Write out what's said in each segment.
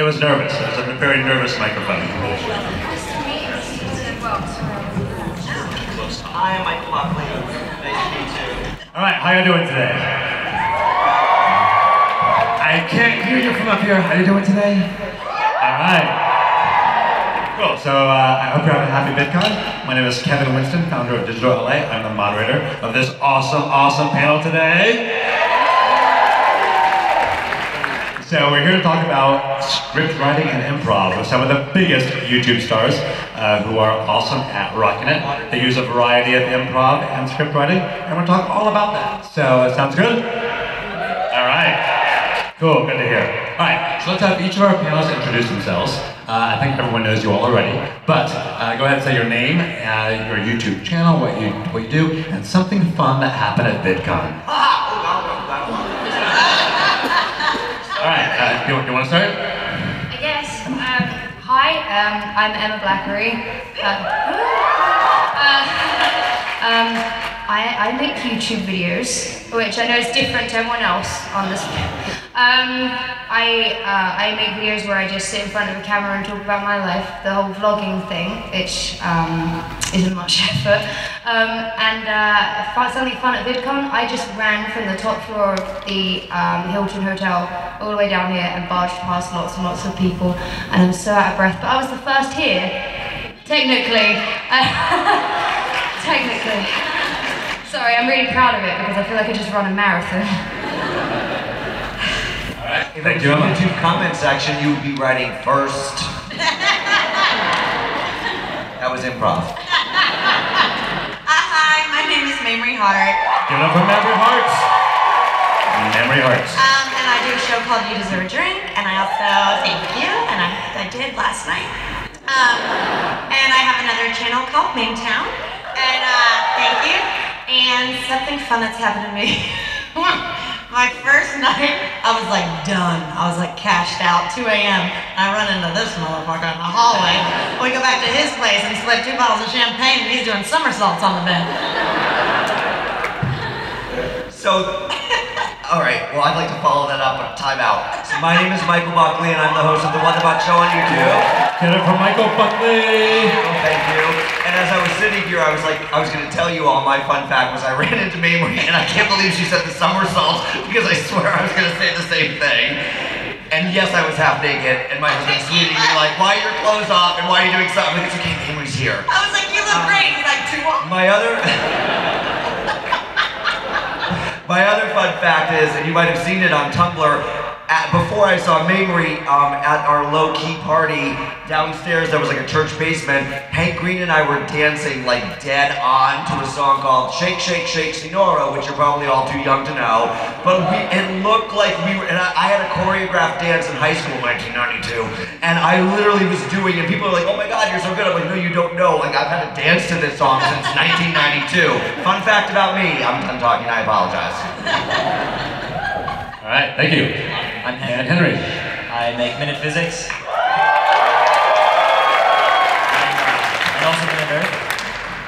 It was nervous. It was a very nervous microphone. Hi, I'm Michael Buckley. Nice to meet you. All right, how you doing today? I can't hear you from up here. How you doing today? All right. Cool. So I hope you're having a happy VidCon. My name is Kevin Winston, founder of Digital LA. I'm the moderator of this awesome panel today. So we're here to talk about script writing and improv with some of the biggest YouTube stars who are awesome at rocking it. They use a variety of improv and script writing, and we'll talk all about that. So it sounds good? All right. Cool, good to hear. All right, so let's have each of our panelists introduce themselves. I think everyone knows you all already, but go ahead and say your name, your YouTube channel, what you do, and something fun that happened at VidCon. All right, you want to start? I guess. Hi, I'm Emma Blackery. I make YouTube videos, which I know is different to everyone else on this. I make videos where I just sit in front of a camera and talk about my life, the whole vlogging thing, which isn't much effort. Something fun at VidCon, I just ran from the top floor of the Hilton Hotel all the way down here and barged past lots and lots of people, and I'm so out of breath, but I was the first here, technically. Technically. Sorry, I'm really proud of it because I feel like I just run a marathon. If it was the YouTube comment section, you would be writing first. That was improv. Hi, my name is Mamrie Hart. Give it up for Mamrie Hart. Mamrie Hart. And I do a show called You Deserve a Drink, and I also thank you, and I did last night. And I have another channel called Town, and thank you. And something fun that's happened to me. My first night, I was like done. I was like cashed out, 2 a.m. I run into this motherfucker in the hallway. We go back to his place and slip 2 bottles of champagne and he's doing somersaults on the bed. So, all right, well, I'd like to follow that up with a timeout. So my name is Michael Buckley, and I'm the host of The What About Show on YouTube. Get it for Michael Buckley. Oh, thank you. And as I was sitting here, I was going to tell you all my fun fact was I ran into Mamrie, and I can't believe she said the somersaults because I swear I was going to say the same thing. And yes, I was half naked, and my husband's sweeting me like, why are your clothes off, and why are you doing something? I'm like, it's okay, Mamrie's here. I was like, you look great. He's like, too long. My other fun fact is, and you might have seen it on Tumblr, before I saw Mamrie at our low-key party downstairs, there was like a church basement. Hank Green and I were dancing like dead on to a song called Shake, Shake, Shake, Senora, which you're probably all too young to know. But it looked like we were, and I had a choreographed dance in high school in 1992, and I literally was doing it. People are like, oh my God, you're so good. I'm like, no, you don't know. Like, I've had to dance to this song since 1992. Fun fact about me, I'm done talking, I apologize. All right, thank you. I'm Henry. I make minute physics. I'm also been a nerd.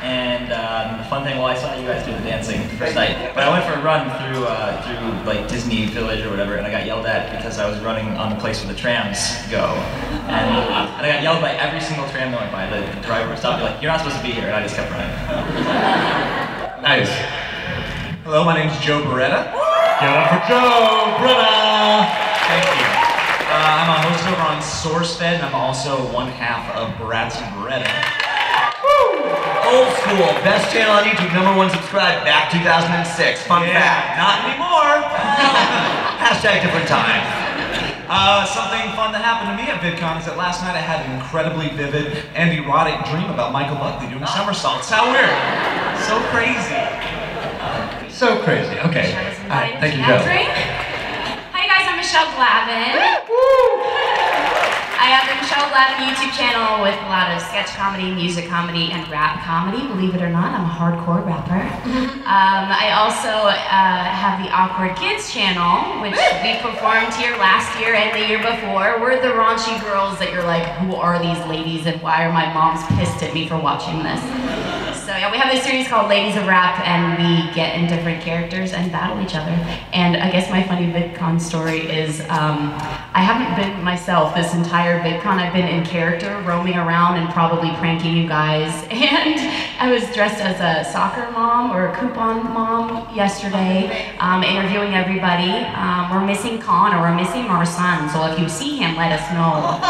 And the fun thing, well, I saw you guys do the dancing the first night, but I went for a run through like Disney Village or whatever, and I got yelled at because I was running on the place where the trams go. And I got yelled by every single tram that went by. The driver stopped me like, you're not supposed to be here, and I just kept running. Nice. Hello, my name's Joe Bereta. Give it up for Joe Bereta. Thank you. I'm a host over on SourceFed, and I'm also one half of Berets and Bereta. Woo! Old school, best channel on YouTube, #1 subscribed, back 2006. Fun fact. Not anymore. Hashtag different time. Something fun that happened to me at VidCon is that last night I had an incredibly vivid and erotic dream about Michael Buckley doing somersaults. How weird. So crazy. So crazy. Okay. Thank you, Joe. Hi guys, I'm Michelle Glavan. I have the Michelle Glavan YouTube channel with a lot of sketch comedy, music comedy, and rap comedy. Believe it or not, I'm a hardcore rapper. I also have the Awkward Kids channel, which we performed here last year and the year before. We're the raunchy girls that you're like, who are these ladies and why are my moms pissed at me for watching this? So yeah, we have this series called Ladies of Rap, and we get in different characters and battle each other. And I guess my funny VidCon story is I haven't been myself this entire VidCon. I've been in character, roaming around and probably pranking you guys. And I was dressed as a soccer mom or a coupon mom yesterday, interviewing everybody. We're missing Con, or we're missing our son, so if you see him, let us know.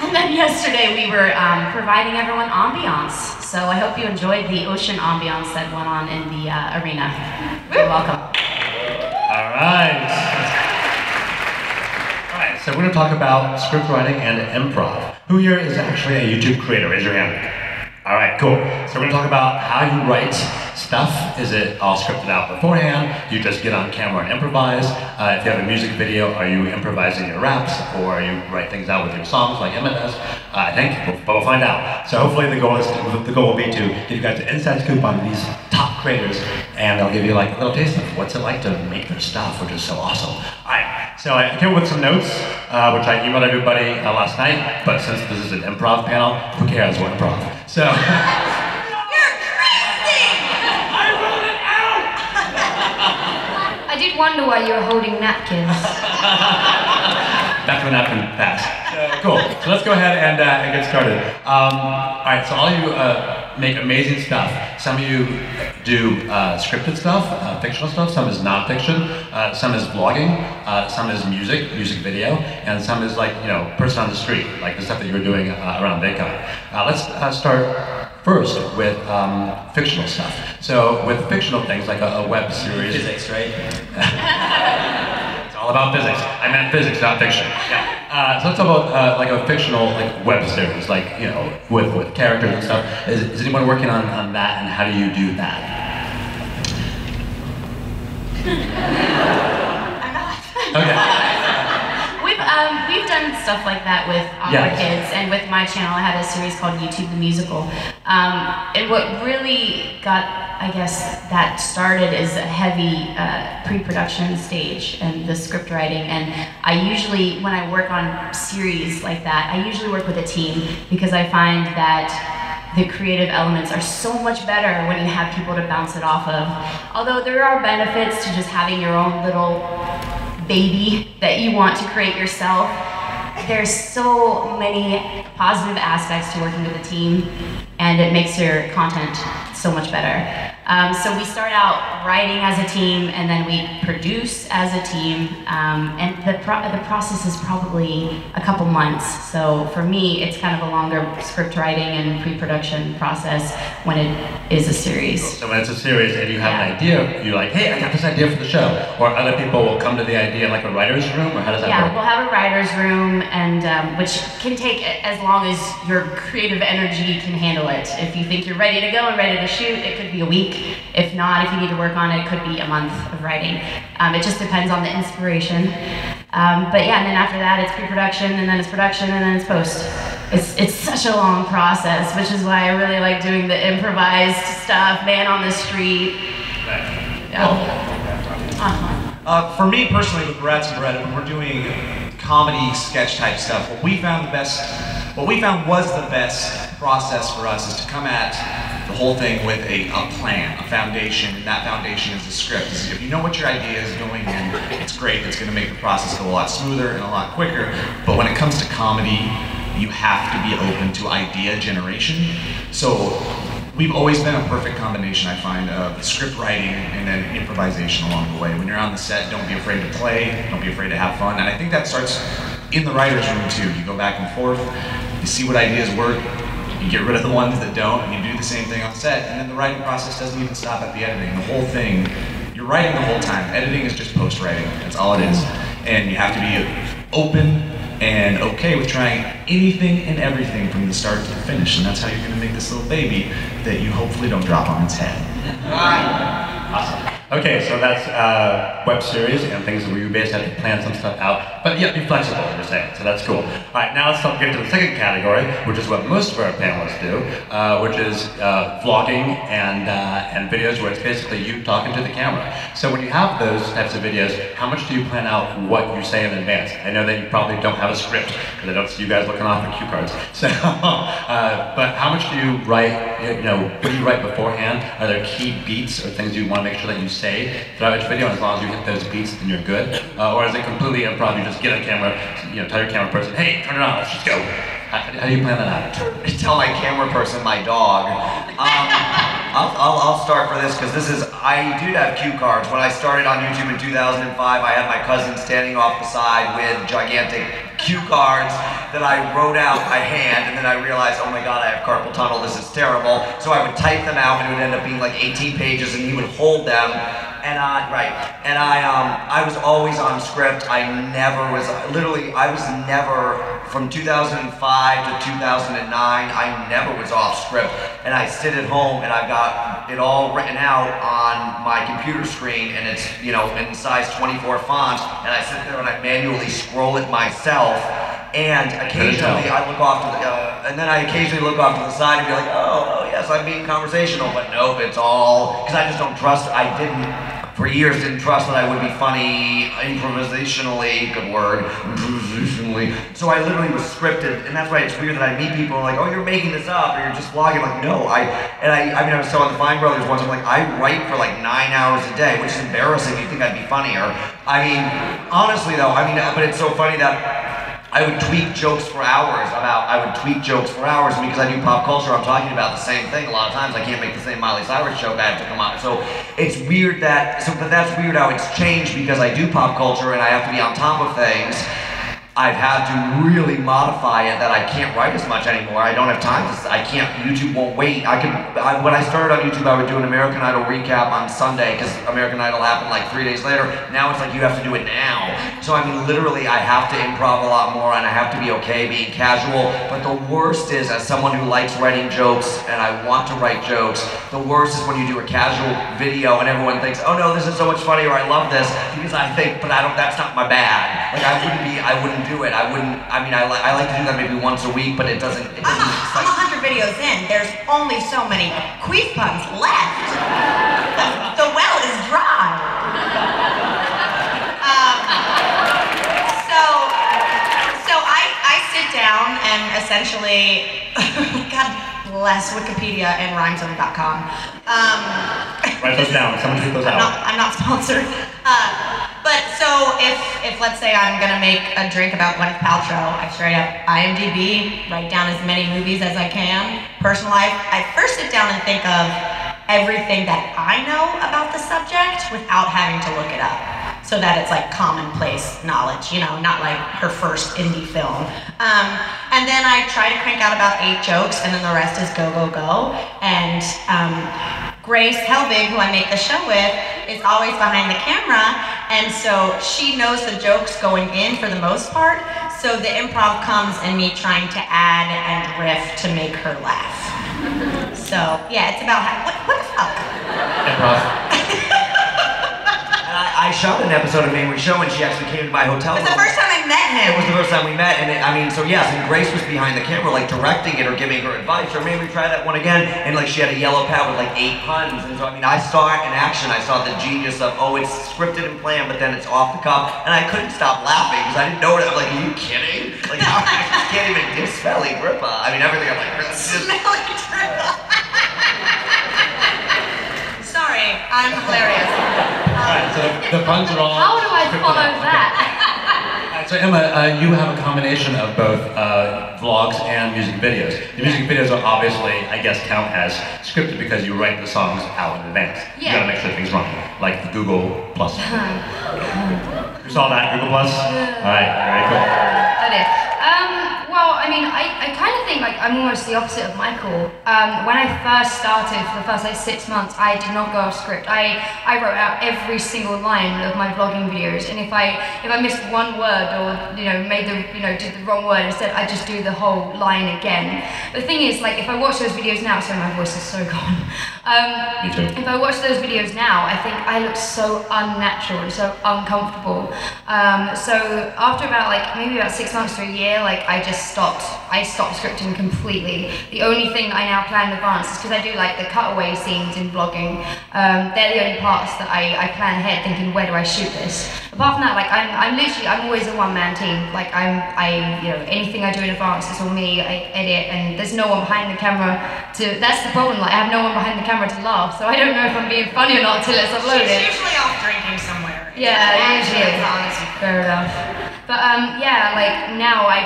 And then yesterday we were providing everyone ambiance. So I hope you enjoyed the ocean ambiance that went on in the arena. You're welcome. All right. All right, so we're going to talk about script writing and improv. Who here is actually a YouTube creator? Raise your hand. All right, cool. So we're going to talk about how you write stuff. Is it all scripted out beforehand? Do you just get on camera and improvise? If you have a music video, are you improvising your raps, or you write things out with your songs like Emma does? I think, but we'll find out. So hopefully the goal will be to get you guys an inside scoop on these top creators, and they'll give you like a little taste of what's it like to make their stuff, which is so awesome. All right, so I came up with some notes, which I emailed everybody last night, but since this is an improv panel, who cares what improv? So. I did wonder why you were holding napkins. Back to the napkin fast. Cool. So let's go ahead and get started. All right. So all you make amazing stuff. Some of you do scripted stuff, fictional stuff. Some is nonfiction. Some is vlogging. Some is music video, and some is like person on the street, like the stuff that you were doing around VidCon. Let's start first with fictional stuff. So with fictional things like a web series. Physics, right? It's all about physics. I meant physics, not fiction. Yeah. So let's talk about like a fictional web series, like with characters and stuff. Is anyone working on that, and how do you do that? I'm not. Okay. We've done stuff like that with our kids, and with my channel I had a series called YouTube the Musical. And what really got, I guess, that started is a heavy pre-production stage and the script writing. And I usually, when I work on series like that, I usually work with a team, because I find that the creative elements are so much better when you have people to bounce it off of. Although there are benefits to just having your own little baby that you want to create yourself, there's so many positive aspects to working with a team, and it makes your content so much better. So we start out writing as a team, and then we produce as a team, and the process is probably a couple months. So for me, it's kind of a longer script writing and pre-production process when it is a series. So when it's a series and you have an idea, you're like, hey, I got this idea for the show. Or other people will come to the idea in like a writer's room, or how does that work? Yeah, we'll have a writer's room, and which can take as long as your creative energy can handle it. If you think you're ready to go and ready to shoot, it could be a week. If not, if you need to work on it, it could be a month of writing. It just depends on the inspiration. But yeah, and then after that, it's pre-production, and then it's production, and then it's post. It's such a long process, which is why I really like doing the improvised stuff, man on the street. For me personally, with Bereta and Bereta, when we're doing comedy sketch type stuff, what we found was the best process for us is to come at the whole thing with a plan, a foundation, and that foundation is the script. If you know what your idea is going in, it's great. It's going to make the process go a lot smoother and a lot quicker. But when it comes to comedy, you have to be open to idea generation. So we've always been a perfect combination, I find, of script writing and then improvisation along the way. When you're on the set, don't be afraid to play, don't be afraid to have fun. And I think that starts in the writer's room too. You go back and forth, you see what ideas work, you get rid of the ones that don't, and you do the same thing on set, and then the writing process doesn't even stop at the editing. The whole thing, you're writing the whole time. Editing is just post-writing, that's all it is. And you have to be open and okay with trying anything and everything from the start to the finish, and that's how you're going to make this little baby that you hopefully don't drop on its head. Awesome. Okay, so that's web series and things where you basically have to plan some stuff out, but yeah, be flexible, you're saying, so that's cool. All right, now let's get to the second category, which is what most of our panelists do, which is vlogging and videos where it's basically you talking to the camera. So when you have those types of videos, how much do you plan out what you say in advance? I know that you probably don't have a script, because I don't see you guys looking off for cue cards. So, but how much do you write, what do you write beforehand? Are there key beats or things you want to make sure that you say throughout each video, and as long as you hit those beats, then you're good? Or is it completely improv? You just get a camera, tell your camera person, hey, turn it on, let's just go. How do you plan that out? Tell my camera person, my dog. I'll start for this because I do have cue cards. When I started on YouTube in 2005, I had my cousin standing off the side with gigantic cue cards that I wrote out by hand, and then I realized, oh my god, I have carpal tunnel, this is terrible. So I would type them out, and it would end up being like 18 pages, and he would hold them. And I was always on script. I was never, from 2005 to 2009, I never was off script. And I sit at home and I've got it all written out on my computer screen, and it's, in size 24 font, and I sit there and I manually scroll it myself. And occasionally I look off to the side and be like, oh yes, I'm being conversational, but nope, it's all, because I just don't trust, for years didn't trust that I would be funny improvisationally, good word, improvisationally. So I literally was scripted, and that's why it's weird that I meet people like, oh, you're making this up, or you're just vlogging. Like, no, I was telling the Fine Brothers once, I'm like, I write for like 9 hours a day, which is embarrassing. You'd think I'd be funnier. Honestly though, but it's so funny that I would tweak jokes for hours because I do pop culture. I'm talking about the same thing a lot of times. I can't make the same Miley Cyrus joke. I have to come on. So it's weird but that's weird how it's changed because I do pop culture and I have to be on top of things. I've had to really modify it that I can't write as much anymore. I don't have time YouTube won't wait. When I started on YouTube, I would do an American Idol recap on Sunday because American Idol happened like 3 days later. Now it's like you have to do it now. So literally I have to improv a lot more and I have to be okay being casual. But the worst is, as someone who likes writing jokes and I want to write jokes, the worst is when you do a casual video and everyone thinks, oh no, this is so much funnier, I love this, because I think, but that's not my bag. Like I wouldn't do it. I like to do that maybe once a week, but it doesn't. I'm 100 videos in. There's only so many queef puns left. The well is dry. So I sit down and essentially, God bless Wikipedia and rhymezone.com. Write those down. Someone tweet those out. I'm not sponsored. But so if let's say I'm gonna make a drink about Gwyneth Paltrow, I straight up IMDb, write down as many movies as I can. Personal life, I first sit down and think of everything that I know about the subject without having to look it up, so that it's like commonplace knowledge, not like her first indie film. And then I try to crank out about 8 jokes, and then the rest is go, go, go. And Grace Helbig, who I make the show with, is always behind the camera, and so she knows the jokes going in for the most part, so the improv comes in me trying to add and riff to make her laugh. So, yeah, it's about what the fuck? Improv. I shot an episode of Mamrie Show and she actually came to my hotel room. It was the first time I met him. It was the first time we met, and so yes, and Grace was behind the camera, like directing it or giving her advice, or maybe try that one again, and like she had a yellow pad with like 8 puns, and so I saw it in action. I saw the genius of, oh, it's scripted and planned, but then it's off the cuff, and I couldn't stop laughing because I didn't know it. I'm like, are you kidding? Like, how I just can't even do Smelly Grippa. Everything. I'm like, Smelly Grippa. Sorry, I'm hilarious. Alright, so the puns are all... How do I follow that? Alright, so Emma, you have a combination of both vlogs and music videos. The music videos are obviously, I guess, count as scripted because you write the songs out in advance. Yeah. You gotta make sure things run, like the Google Plus. You saw that, Google Plus? Alright, very cool. I did. Well, mean, I kind of think like I'm almost the opposite of Michael. When I first started, for the first like 6 months, I did not go off script. I wrote out every single line of my vlogging videos, and if I missed one word or did the wrong word instead, I just do the whole line again. The thing is, like, if I watch those videos now, sorry, my voice is so gone. Me too. If I watch those videos now, I think I look so unnatural and so uncomfortable. So after maybe about 6 months to a year, like I stopped scripting completely. The only thing that I now plan in advance is because I do like the cutaway scenes in vlogging. They're the only parts that I plan ahead, thinking, where do I shoot this? Apart from that, like I'm always a one-man team. Like anything I do in advance, it's all me. I edit, and there's no one behind the camera to. That's the problem. Like I have no one behind the camera to laugh, so I don't know if I'm being funny or not till it's uploaded. She's usually off drinking somewhere. Yeah, usually. Fair enough. But like now I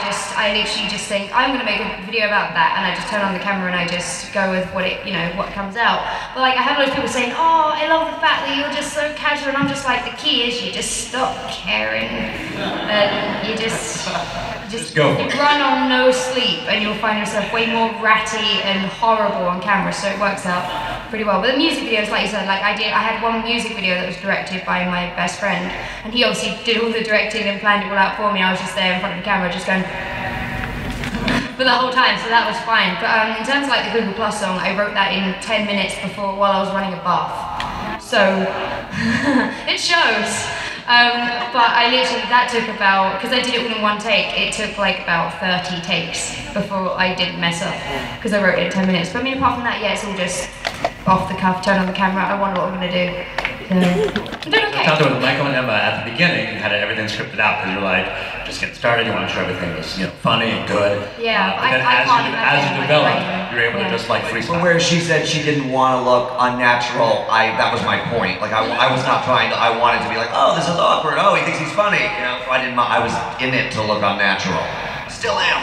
literally just think I'm gonna make a video about that, and I just turn on the camera and I just go with what comes out. But like I have loads of people saying, oh, I love the fact that you're just so casual, and I'm just like, the key is you just stop caring, and you just go for it. run on no sleep, and you'll find yourself way more ratty and horrible on camera. So it works out pretty well. But the music videos, like you said, like I had one music video that was directed by my best friend, and he obviously did all the directing and planned it all out for me. I was just there in front of the camera just going for the whole time, so that was fine. But in terms of like the Google Plus song, I wrote that in 10 minutes while I was running a bath. So it shows. But I literally, that took about, because I did it all in one take, it took like about 30 takes before I didn't mess up, because I wrote it in 10 minutes. But I mean, apart from that, yeah, it's all just off the cuff, turn on the camera, I wonder what I'm going to do. I'm doing okay. Talked with Michael and Emma at the beginning, you had everything scripted out because you're like, just getting started, you want to make sure everything was funny and good. Yeah, but then as you develop, you're able to just like freestyle. Where she said she didn't want to look unnatural, that was my point. Like I was not trying to. I wanted to be like, oh, this is awkward. Oh, he thinks he's funny. So I was in it to look unnatural. Still am.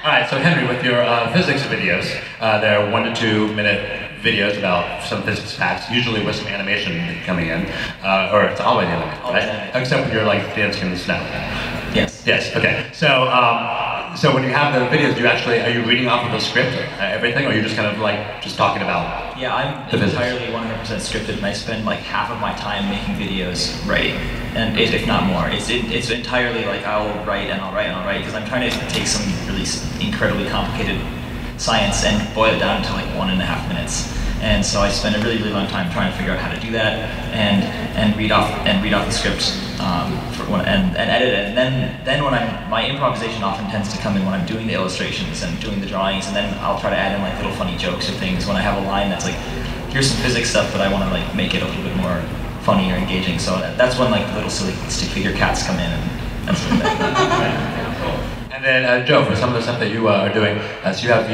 All right, so Henry, with your physics videos, they're 1 to 2 minute videos about some physics facts, usually with some animation coming in, or it's always animated, right? Except when you're like dancing in the snow. Yes. Yes. Okay. So when you have the videos, are you reading off of the script, everything, or are you just kind of like just talking about? Yeah, I'm entirely 100% scripted, and I spend like half of my time making videos writing, and if not more. It's entirely like I'll write and I'll write and I'll write, because I'm trying to take some really incredibly complicated science and boil it down to like 1.5 minutes. And so I spend a really, really long time trying to figure out how to do that and read off the script and edit it. And then when my improvisation often tends to come in when I'm doing the illustrations and doing the drawings, and then I'll try to add in like little funny jokes or things when I have a line that's like, here's some physics stuff, but I want to like make it a little bit more funny or engaging. So that's when like the little silly stick figure cats come in and stuff like that. And then Joe, for some of the stuff that you are doing, so you have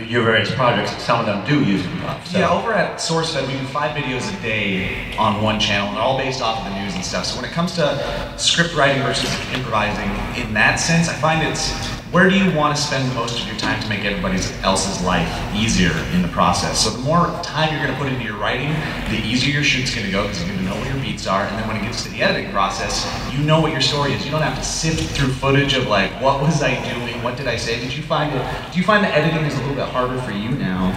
your various projects, some of them do use improv. So. Yeah, over at SourceFed, we do 5 videos a day on one channel, and they're all based off of the news and stuff. So when it comes to script writing versus improvising, in that sense, I find it's where do you want to spend most of your time to make everybody else's life easier in the process? So the more time you're going to put into your writing, the easier your shoot's going to go, because you're going to know where your beats are, and then when it gets to the editing process, you know what your story is. You don't have to sift through footage of like, what was I doing, what did I say? Do you find the editing is a little bit harder for you now?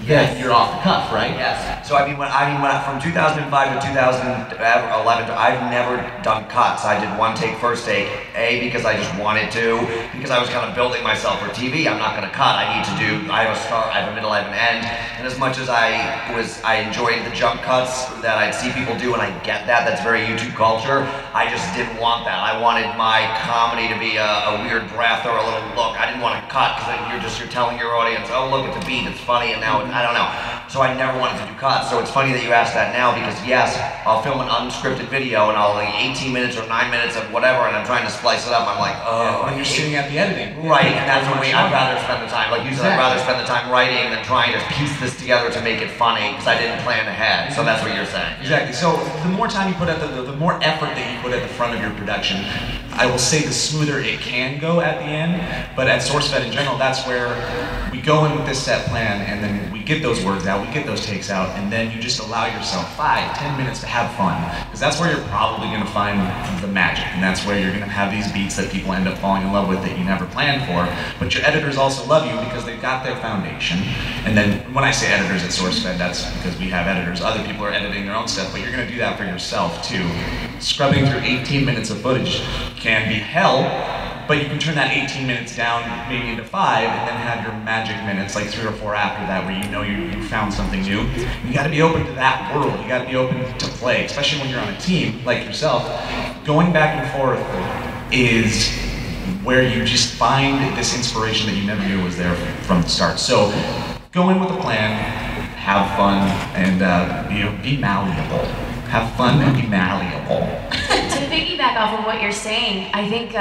Yes. You're off the cuff, right? Yes. So when from 2005 to 2011, I've never done cuts. I did one take, first take, because I just wanted to, because I was kind of building myself for TV. I'm not going to cut. I have a start, I have a middle, I have an end. And as much as I enjoyed the jump cuts that I'd see people do, and I get that, that's very YouTube culture, I just didn't want that. I wanted my comedy to be a weird breath or a little look. I didn't want to cut, because you're telling your audience, oh look, it's a beat, it's funny, and now I don't know. So I never wanted to do cuts. So it's funny that you asked that now, because yes, I'll film an unscripted video and I'll like 18 minutes or 9 minutes of whatever, and I'm trying to splice it up. I'm like, oh. When you're sitting at the editing. Right, and that's when I'd rather spend the time, like you said, I'd rather spend the time writing than trying to piece this together to make it funny, because I didn't plan ahead. So that's what you're saying. Exactly. So the more time you put at the more effort that you put at the front of your production, I will say the smoother it can go at the end. But at SourceFed in general, that's where we go in with this set plan, and then we get those words out. out, we get those takes out, and then you just allow yourself 5-10 minutes to have fun. Because that's where you're probably going to find the magic, and that's where you're going to have these beats that people end up falling in love with that you never planned for. But your editors also love you because they've got their foundation. And then when I say editors at SourceFed, that's because we have editors. Other people are editing their own stuff, but you're going to do that for yourself too. Scrubbing through 18 minutes of footage can be hell, but you can turn that 18 minutes down maybe into 5 and then have your magic minutes, like 3 or 4 after that, where you know you found something new. You gotta be open to that world. You gotta be open to play, especially when you're on a team like yourself. Going back and forth is where you just find this inspiration that you never knew was there from the start. So go in with a plan, have fun, and be malleable. Have fun and be malleable. To piggyback off of what you're saying, I think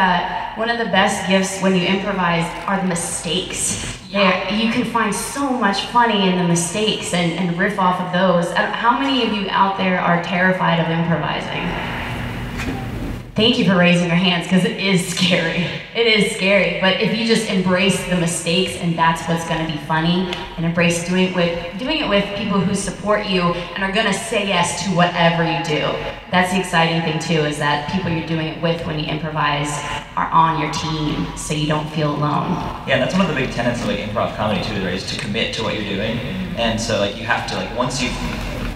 one of the best gifts when you improvise are the mistakes. You can find so much funny in the mistakes and riff off of those. How many of you out there are terrified of improvising? Thank you for raising your hands, because it is scary. It is scary, but if you just embrace the mistakes and that's what's going to be funny, and embrace doing it with people who support you and are going to say yes to whatever you do. That's the exciting thing too, is that people you're doing it with when you improvise are on your team, so you don't feel alone. Yeah, that's one of the big tenets of like improv comedy too, right, is to commit to what you're doing. And so like you have to, like, once you've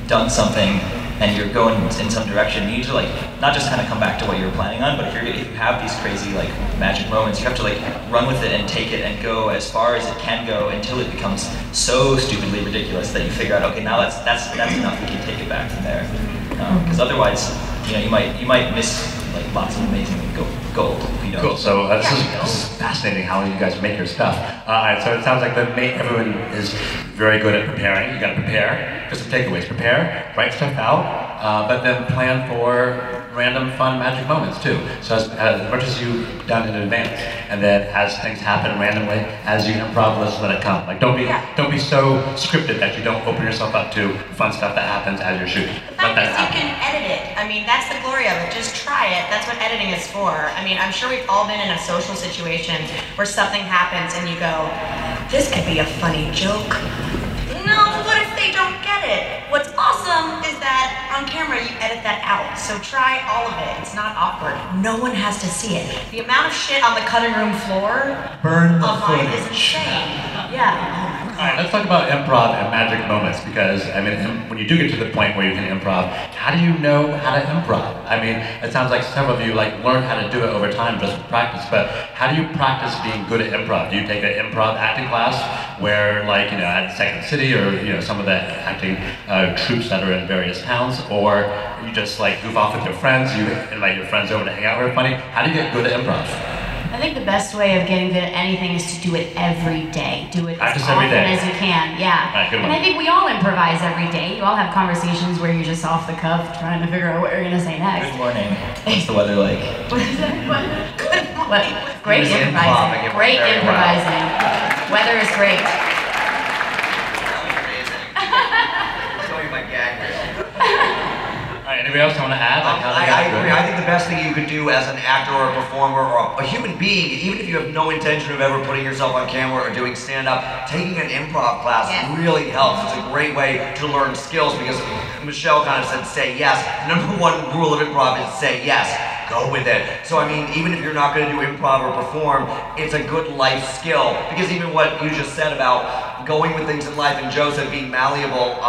done something and you're going in some direction, you need to like not just kind of come back to what you were planning on, but if you have these crazy like magic moments, you have to like run with it and take it and go as far as it can go until it becomes so stupidly ridiculous that you figure out, okay, now that's enough. We can take it back from there. Because otherwise, you might miss like lots of amazing gold if you don't. Cool. So this is fascinating how you guys make your stuff. So it sounds like everyone is very good at preparing. You got to prepare. Just some takeaways: prepare, write stuff out, but then plan for random, fun, magic moments too. So as much as you've done in advance, and then as things happen randomly, as you improv, let's let it come. Like don't be so scripted that you don't open yourself up to fun stuff that happens as you're shooting. The fact is you can edit it. I mean, that's the glory of it. Just try it. That's what editing is for. I mean, I'm sure we've all been in a social situation where something happens and you go, this could be a funny joke. No, what if they don't get it? What's awesome is that on camera you edit that out. So try all of it. It's not awkward. No one has to see it. The amount of shit on the cutting room floor Burn the of mine is footage. insane. Yeah. Alright, let's talk about improv and magic moments, because I mean, when you do get to the point where you can improv, how do you know how to improv? I mean, it sounds like several of you like learn how to do it over time just with practice, but how do you practice being good at improv? Do you take an improv acting class where, like, at Second City, or some of the acting troupes that are in various towns, or you just like goof off with your friends, you invite your friends over to hang out real funny? How do you get good at improv? I think the best way of getting good at anything is to do it every day. Do it Practice as every often day. as you can, yeah. All right, good and one. I think we all improvise every day. You all have conversations where you're just off the cuff trying to figure out what you're going to say next. Good morning. What's the weather like? What is that? Good What? Great It was improvising. improv. It went Great very well. improvising. Weather is great. Show you my gag reel. Alright, anybody else want to add? Like, how they I got agree. good? I think the best thing you could do as an actor or a performer or a human being, even if you have no intention of ever putting yourself on camera or doing stand-up, taking an improv class really helps. It's a great way to learn skills, because Michelle kind of said say yes. The #1 rule of improv is say yes. Go with it. So I mean, even if you're not going to do improv or perform, it's a good life skill. Because even what you just said about going with things in life, and Joe said being malleable,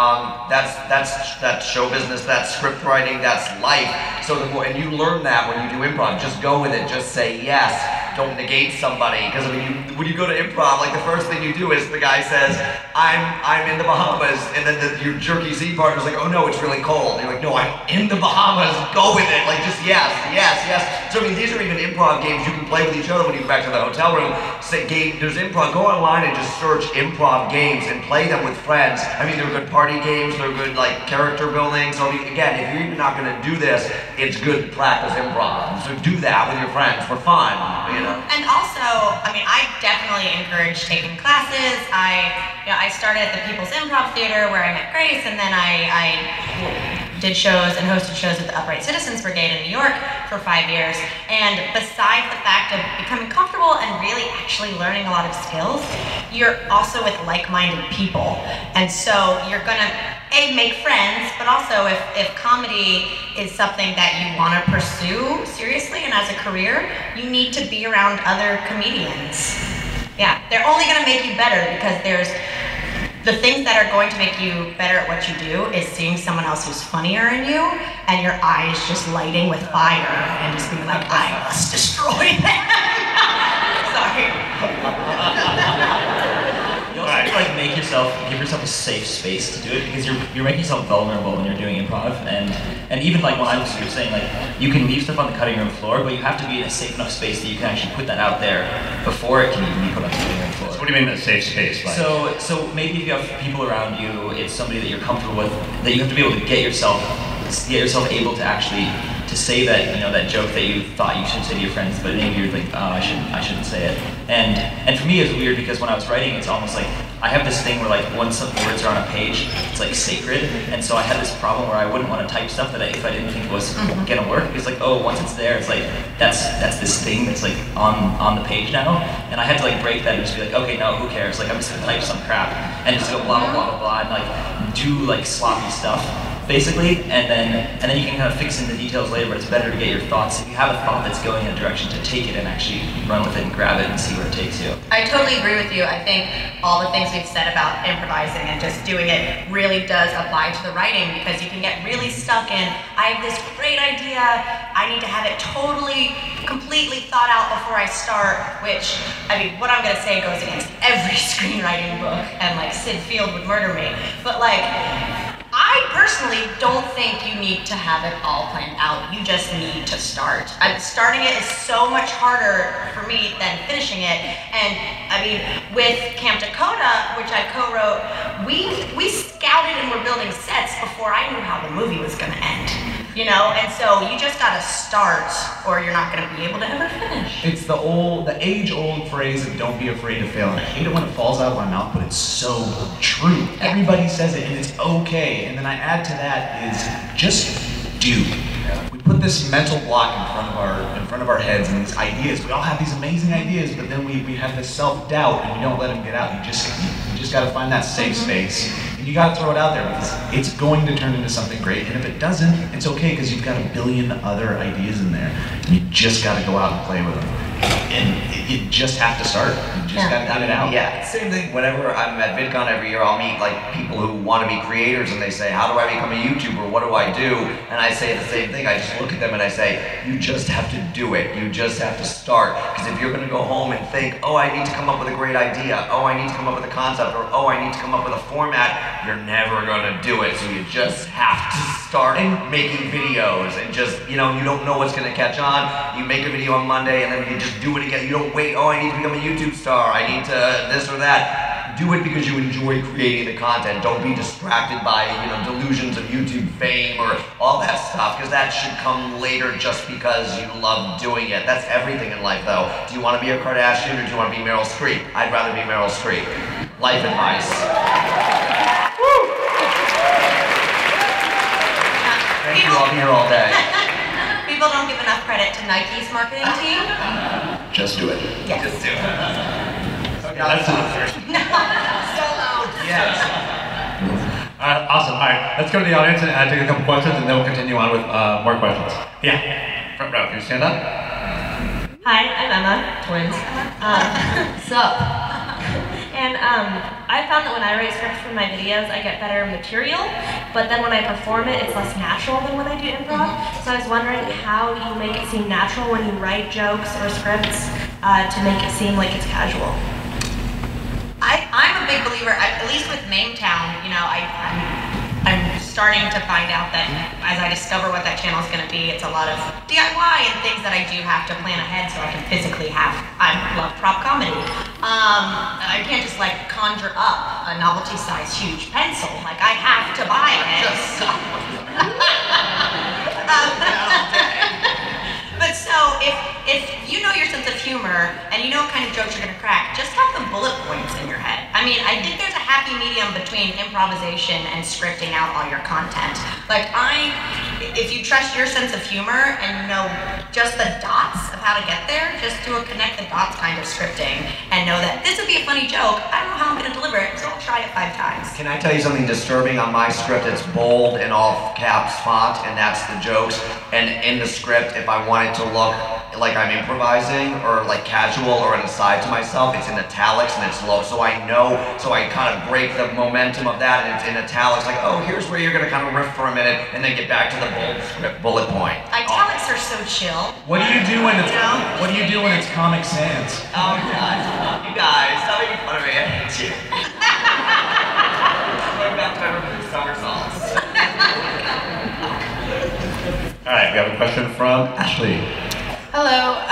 that's show business, that's script writing, that's life. So and you learn that when you do improv. Just go with it. Just say yes. Don't negate somebody. Because I mean, when you go to improv, like the first thing you do is the guy says, I'm in the Bahamas, and then your jerky Z partner's like, oh no, it's really cold. And you're like, no, I'm in the Bahamas. Go with it. Like just yes. So I mean, these are even improv games you can play with each other when you go back to the hotel room. Say game, there's improv. Go online and just search improv games and play them with friends. I mean, they're good party games. They're good like character building. So I mean, again, if you're even not going to do this, it's good to practice improv. So do that with your friends for fun. And also, I mean, I definitely encourage taking classes. I started at the People's Improv Theater where I met Grace, and then I did shows and hosted shows with the Upright Citizens Brigade in New York for 5 years. And besides the fact of becoming comfortable and really actually learning a lot of skills, you're also with like-minded people. And so you're gonna, make friends, but also if comedy is something that you want to pursue seriously and as a career, you need to be around other comedians. Yeah, they're only going to make you better because there's the things that are going to make you better at what you do is seeing someone else who's funnier than you and your eyes just lighting with fire and just being like, I must destroy them. Sorry. You also have to like give yourself a safe space to do it because you're making yourself vulnerable when you're doing improv and even like when I was saying like you can leave stuff on the cutting room floor, but you have to be in a safe enough space that you can actually put that out there before it can even be put on the cutting room floor. So what do you mean a safe space? Like? So maybe if you have people around you, it's somebody that you're comfortable with, that you have to be able to get yourself able to actually to say that that joke that you thought you should say to your friends, but maybe you're like, oh, I shouldn't say it. And for me, it's weird because when I was writing, it's almost like I have this thing where like once some words are on a page, it's like sacred. And so I had this problem where I wouldn't want to type stuff that if I didn't think was gonna work. It's like, oh, once it's there, it's like that's this thing that's like on the page now. And I had to like break that and just be like, okay, no, who cares? Like I'm just gonna type some crap and just go blah blah blah blah blah and like do like sloppy stuff. Basically, and then you can kind of fix in the details later, but it's better to get your thoughts. If you have a thought that's going in a direction, to take it and actually run with it and grab it and see where it takes you. I totally agree with you. I think all the things we've said about improvising and just doing it really does apply to the writing because you can get really stuck in, I have this great idea, I need to have it totally, completely thought out before I start, which, I mean, what I'm going to say goes against every screenwriting book, and like Sid Field would murder me, but like, I personally don't think you need to have it all planned out. You just need to start. Starting it is so much harder for me than finishing it. And I mean, with Camp Dakota, which I co-wrote, we scouted and were building sets before I knew how the movie was going to end. And so you just gotta start, or you're not gonna be able to ever finish. It's the age-old phrase of "don't be afraid to fail." And I hate it when it falls out of my mouth, but it's so true. Yeah. Everybody says it, and it's okay. And then I add to that is just do. We put this mental block in front of our heads and these ideas. We all have these amazing ideas, but then we have this self-doubt and we don't let them get out. You just gotta find that safe space. And you gotta throw it out there because it's going to turn into something great. And if it doesn't, it's okay because you've got a billion other ideas in there. And you just gotta go out and play with them. And you just have to start. You just gotta get it out. Yeah, same thing. Whenever I'm at VidCon every year, I'll meet like people who want to be creators and they say, how do I become a YouTuber? What do I do? And I say the same thing. I just look at them and I say, you just have to do it. You just have to start. Because if you're going to go home and think, oh, I need to come up with a great idea. Oh, I need to come up with a concept. Or, oh, I need to come up with a format, you're never going to do it. So you just have to start making videos and just, you don't know what's going to catch on. You make a video on Monday and then you just do it again. You don't wait, oh, I need to become a YouTube star. I need to this or that. Do it because you enjoy creating the content. Don't be distracted by, delusions of YouTube fame or all that stuff, because that should come later just because you love doing it. That's everything in life, though. Do you want to be a Kardashian or do you want to be Meryl Streep? I'd rather be Meryl Streep. Life advice. Woo! Thank you, I'll be here all day. People don't give enough credit to Nike's marketing team. Just do it. Yes. Just do it. That's Solo. Yes. Awesome. All right, let's go to the audience and take a couple questions, and then we'll continue on with more questions. Yeah, front row. Can you stand up? Hi, I'm Emma. Twins. Sup? And I found that when I write scripts for my videos, I get better material, but then when I perform it, it's less natural than when I do improv. So I was wondering how you make it seem natural when you write jokes or scripts to make it seem like it's casual. I'm a big believer, at least with Mametown, I'm starting to find out that as I discover what that channel is going to be, it's a lot of DIY and things that I do have to plan ahead so I can physically have. I love prop comedy. I can't just like conjure up a novelty-sized huge pencil. Like I have to buy it. But so if you know your sense of humor and you know what kind of jokes you're going to crack, just have the bullet points in your head. I mean, I think there's a happy medium between improvisation and scripting out all your content. Like if you trust your sense of humor and you know just the dots of how to get there, just do a connect the dots kind of scripting and know that this would be a funny joke. I don't know how I'm gonna deliver it, so I'll try it 5 times. Can I tell you something disturbing? On my script, it's bold and all caps font, and that's the jokes. And in the script, if I want it to look like I'm improvising or like casual or an aside to myself, it's in italics and it's low. So I know, so I kind of break the momentum of that, and it's in italics, like, oh, here's where you're gonna kind of riff for a minute and then get back to the bold script bullet point. Italics are so chill. What do you do when it's Comic Sans? Oh God, you guys, stop making fun of me. I hate you. Going back to my reverse somersaults. All right, we have a question from Ashley. Hello,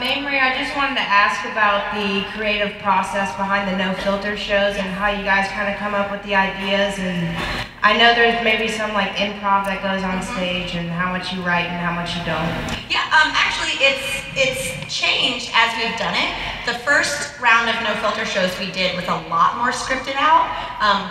Mamrie, I just wanted to ask about the creative process behind the no filter shows and how you guys kind of come up with the ideas. And I know there's maybe some like improv that goes on stage and how much you write and how much you don't. Yeah, actually it's changed as we've done it. The first round of no filter shows we did was a lot more scripted out.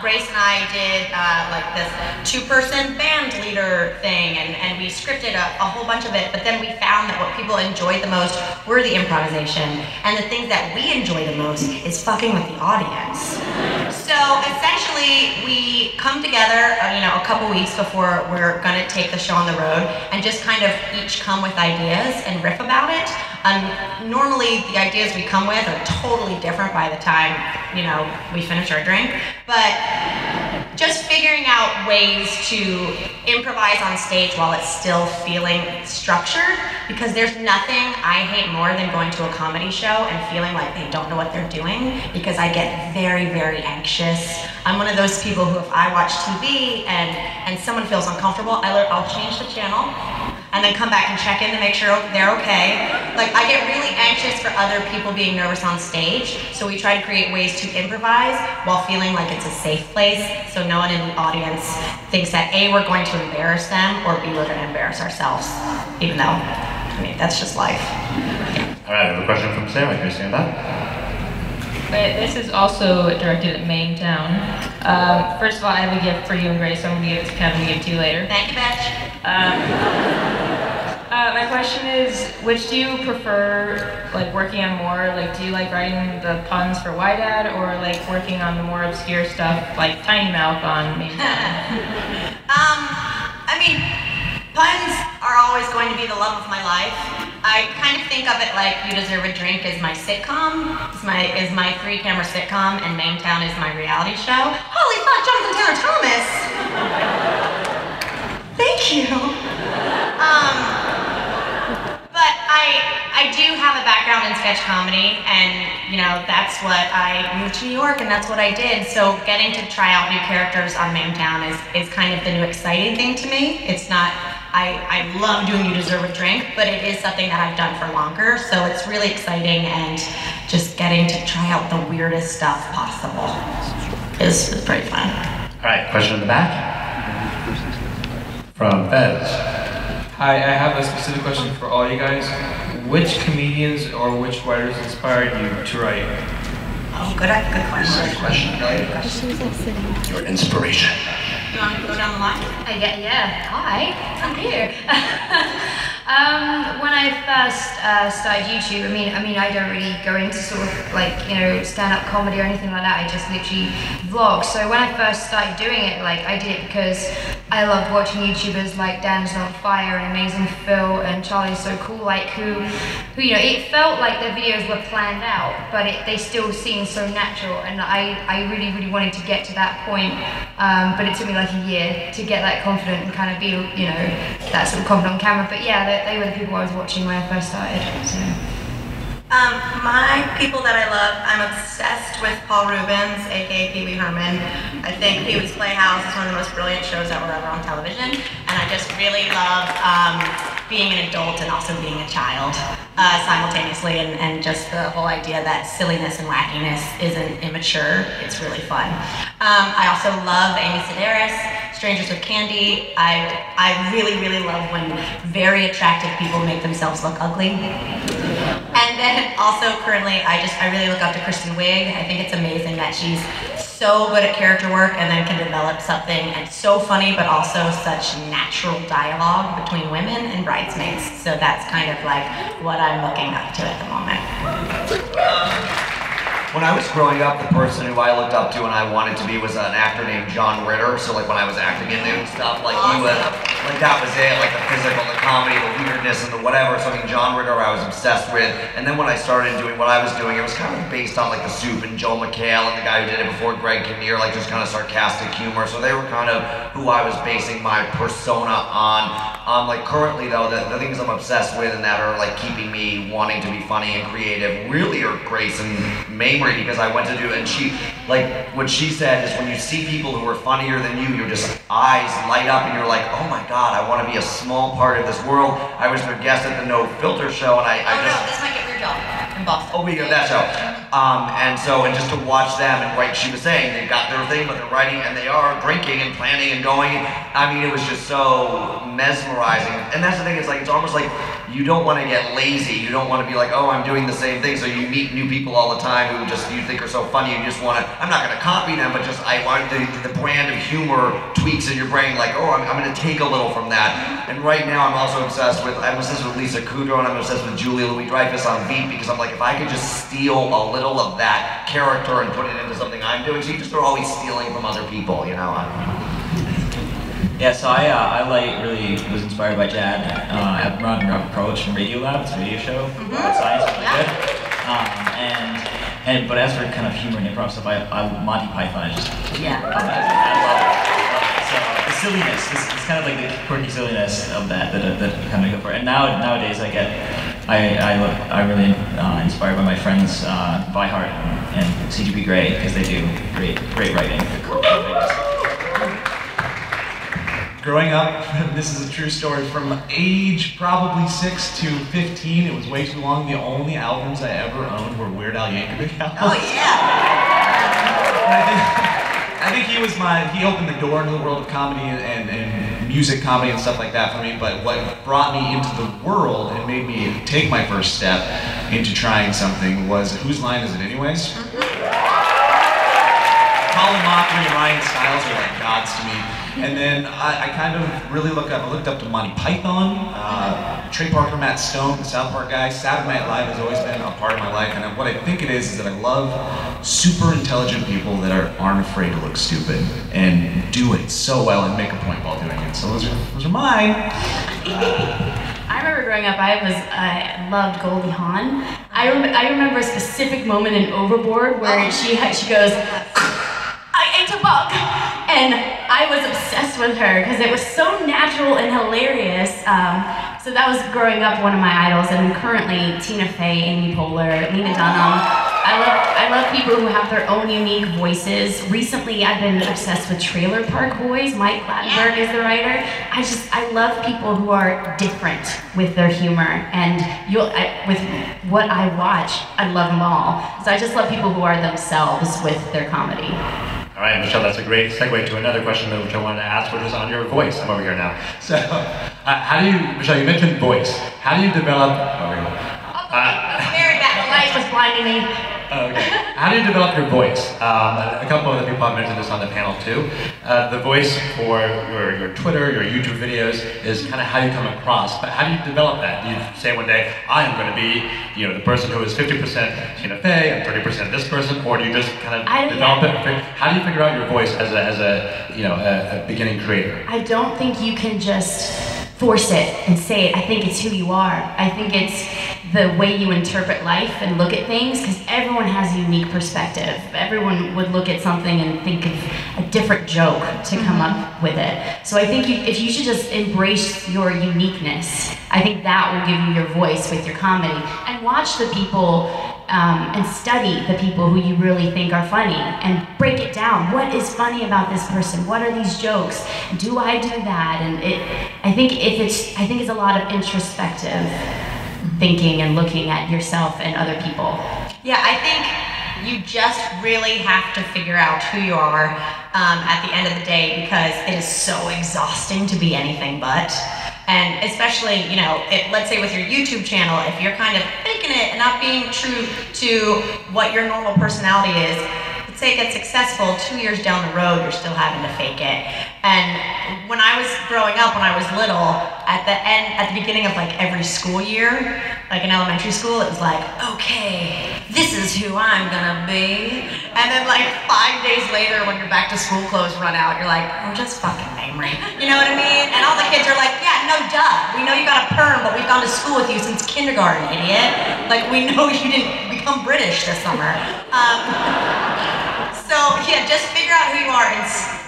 Grace and I did like this 2-person band leader thing, and we scripted a whole bunch of it, but then we found that what people enjoyed the most were the improvisation, and the thing that we enjoy the most is fucking with the audience. So essentially, we come together, a couple weeks before we're gonna take the show on the road, and just kind of each come with ideas and riff about it. Normally, the ideas we come with are totally different by the time, we finish our drink, but just figuring out ways to improvise on stage while it's still feeling structured, because there's nothing I hate more than going to a comedy show and feeling like they don't know what they're doing, because I get very, very anxious. I'm one of those people who, if I watch TV and someone feels uncomfortable, I'll change the channel and then come back and check in to make sure they're okay. Like, I get really anxious for other people being nervous on stage, so we try to create ways to improvise while feeling like it's a safe place, so no one in the audience thinks that A, we're going to embarrass them, or B, we're going to embarrass ourselves, even though, that's just life. All right, I have a question from Sarah. Can you stand up? This is also directed at Town. First of all, I have a gift for you and Grace. I'm going to give it to Kevin, give it to you later. Thank you, bitch. My question is, which do you prefer, like, working on more? Like, do you like writing the puns for Wydad, or like working on the more obscure stuff, like Tiny Mouth on Town? Puns are always going to be the love of my life. I kind of think of it like You Deserve a Drink is my sitcom, is my 3-camera sitcom, and Town is my reality show. Holy fuck, Jonathan Taylor Thomas! Thank you. But I do have a background in sketch comedy, and that's what I moved to New York, and that's what I did. So getting to try out new characters on Town is kind of the new exciting thing to me. It's not. I love doing You Deserve a Drink, but it is something that I've done for longer, so it's really exciting, and just getting to try out the weirdest stuff possible is pretty fun. All right, question in the back from Fez. Hi, I have a specific question for all you guys. Which comedians or which writers inspired you to write? Oh, good question. Good question, right? Your inspiration. You want to go down the line? Yeah. Hi, I'm here. When I first started YouTube, I mean, I don't really go into sort of like, stand-up comedy or anything like that. I just literally vlog. So when I first started doing it, like, I did it because I loved watching YouTubers like Dan's on Fire and Amazing Phil and Charlie's So Cool, like who it felt like their videos were planned out, but they still seemed so natural, and I really, really wanted to get to that point, but it took me like a year to get that confident and kind of be, that sort of confident on camera. But yeah, they were the people I was watching when I first started. So. My people that I love, I'm obsessed with Paul Rubens, aka Pee Wee Herman. I think Pee Wee's Playhouse is one of the most brilliant shows that were ever on television, and I just really love being an adult and also being a child simultaneously, and just the whole idea that silliness and wackiness isn't immature. It's really fun. I also love Amy Sedaris, Strangers with Candy. I really, really love when very attractive people make themselves look ugly. And then also currently, I really look up to Kristen Wiig. I think it's amazing that she's so good at character work and then can develop something and so funny, but also such natural dialogue between women and bridesmaids. So that's kind of like what I'm looking up to at the moment. When I was growing up, the person who I looked up to and I wanted to be was an actor named John Ritter. So like when I was acting in new stuff, like he was, like that was it, like the physical, the comedy, the weirdness, and the whatever. So I mean, John Ritter I was obsessed with. And then when I started doing what I was doing, it was kind of based on like The Soup and Joel McHale and the guy who did it before, Greg Kinnear, like just kind of sarcastic humor. So they were kind of who I was basing my persona on. Like currently though, the things I'm obsessed with and that are like keeping me wanting to be funny and creative really are Grace and Mamrie, because I went to do, and she, like what she said is when you see people who are funnier than you, your just eyes light up and you're like, oh my God, I want to be a small part of this world. I was their guest at the No Filter show and I just... This might get your job in Boston. Oh, we got that show. And just to watch them, and like she was saying, they've got their thing, but they're writing, and they are drinking and planning and going. I mean, it was just so mesmerizing. And that's the thing, it's like, it's almost like you don't want to get lazy. You don't want to be like, oh, I'm doing the same thing. So you meet new people all the time who just you think are so funny. You just want to, I'm not going to copy them, but just I want the brand of humor tweaks in your brain, like, oh, I'm going to take a little from that. And right now I'm also obsessed with Lisa Kudrow, and I'm obsessed with Julia Louis-Dreyfus on Veep, because I'm like, if I could just steal a little of that character and put it into something I'm doing, so you just are always stealing from other people, you know? Yeah, so I really was inspired by Jad Abrupt approach from Radiolab. It's a radio show about science, really good. But as for kind of humor and improv stuff, Monty Python is just amazing. I love it. So the silliness, it's kind of like the quirky silliness of that kind of go for it. And nowadays I really inspired by my friends Michael Hart and CGP Grey, because they do great writing. Growing up, this is a true story, from age probably 6 to 15, it was way too long. The only albums I ever owned were Weird Al Yankovic albums. Oh yeah! I think he opened the door into the world of comedy and music comedy and stuff like that for me, but what brought me into the world and made me take my first step into trying something was, whose line is it anyways? Colin Mockery and Ryan Stiles are like gods to me. And then I kind of really looked up to Monty Python, Trey Parker, Matt Stone, the South Park guys. Saturday Night Live has always been a part of my life, and what I think it is that I love super intelligent people that aren't afraid to look stupid and do it so well and make a point while doing it. So those are mine. I remember growing up, I loved Goldie Hawn. I remember a specific moment in Overboard where she goes, I ate a bug! And I was obsessed with her because it was so natural and hilarious. So that was growing up one of my idols, and currently Tina Fey, Amy Poehler, Lena Dunham. I love people who have their own unique voices. Recently, I've been obsessed with Trailer Park Boys. Mike Glattenberg is the writer. I love people who are different with their humor, and with what I watch, I love them all. So I just love people who are themselves with their comedy. All right, Michelle, that's a great segue to another question which I wanted to ask, which was on your voice. I'm over here now. So, Michelle, you mentioned voice. How do you develop... Very bad. The light was blinding me. Okay. How do you develop your voice? A couple of the people have mentioned this on the panel too. The voice for your Twitter, your YouTube videos is kind of how you come across, but how do you develop that? Do you say one day, I am going to be, the person who is 50% Tina Fey and 30% this person, or do you just kind of develop it? How do you figure out your voice as a beginning creator? I don't think you can just force it and say it. I think it's who you are. I think it's the way you interpret life and look at things, because everyone has a unique perspective. Everyone would look at something and think of a different joke to come up with it. So I think if you should just embrace your uniqueness, I think that will give you your voice with your comedy. And watch the people and study the people who you really think are funny and break it down. What is funny about this person? What are these jokes? Do I do that? And I think it's a lot of introspective thinking and looking at yourself and other people. Yeah, I think you just really have to figure out who you are at the end of the day, because it is so exhausting to be anything but. And especially, you know, let's say with your YouTube channel, if you're kind of faking it and not being true to what your normal personality is, let's say it gets successful, 2 years down the road, you're still having to fake it. And when I was growing up, when I was little, at the beginning of like every school year, like in elementary school, it was like, okay, this is who I'm gonna be. And then like 5 days later, when your back to school clothes run out, you're like, I'm just fucking Mamrie. You know what I mean? And all the kids are like, yeah, no duh. We know you got a perm, but we've gone to school with you since kindergarten, idiot. Like we know you didn't become British this summer. So yeah, just figure out who you are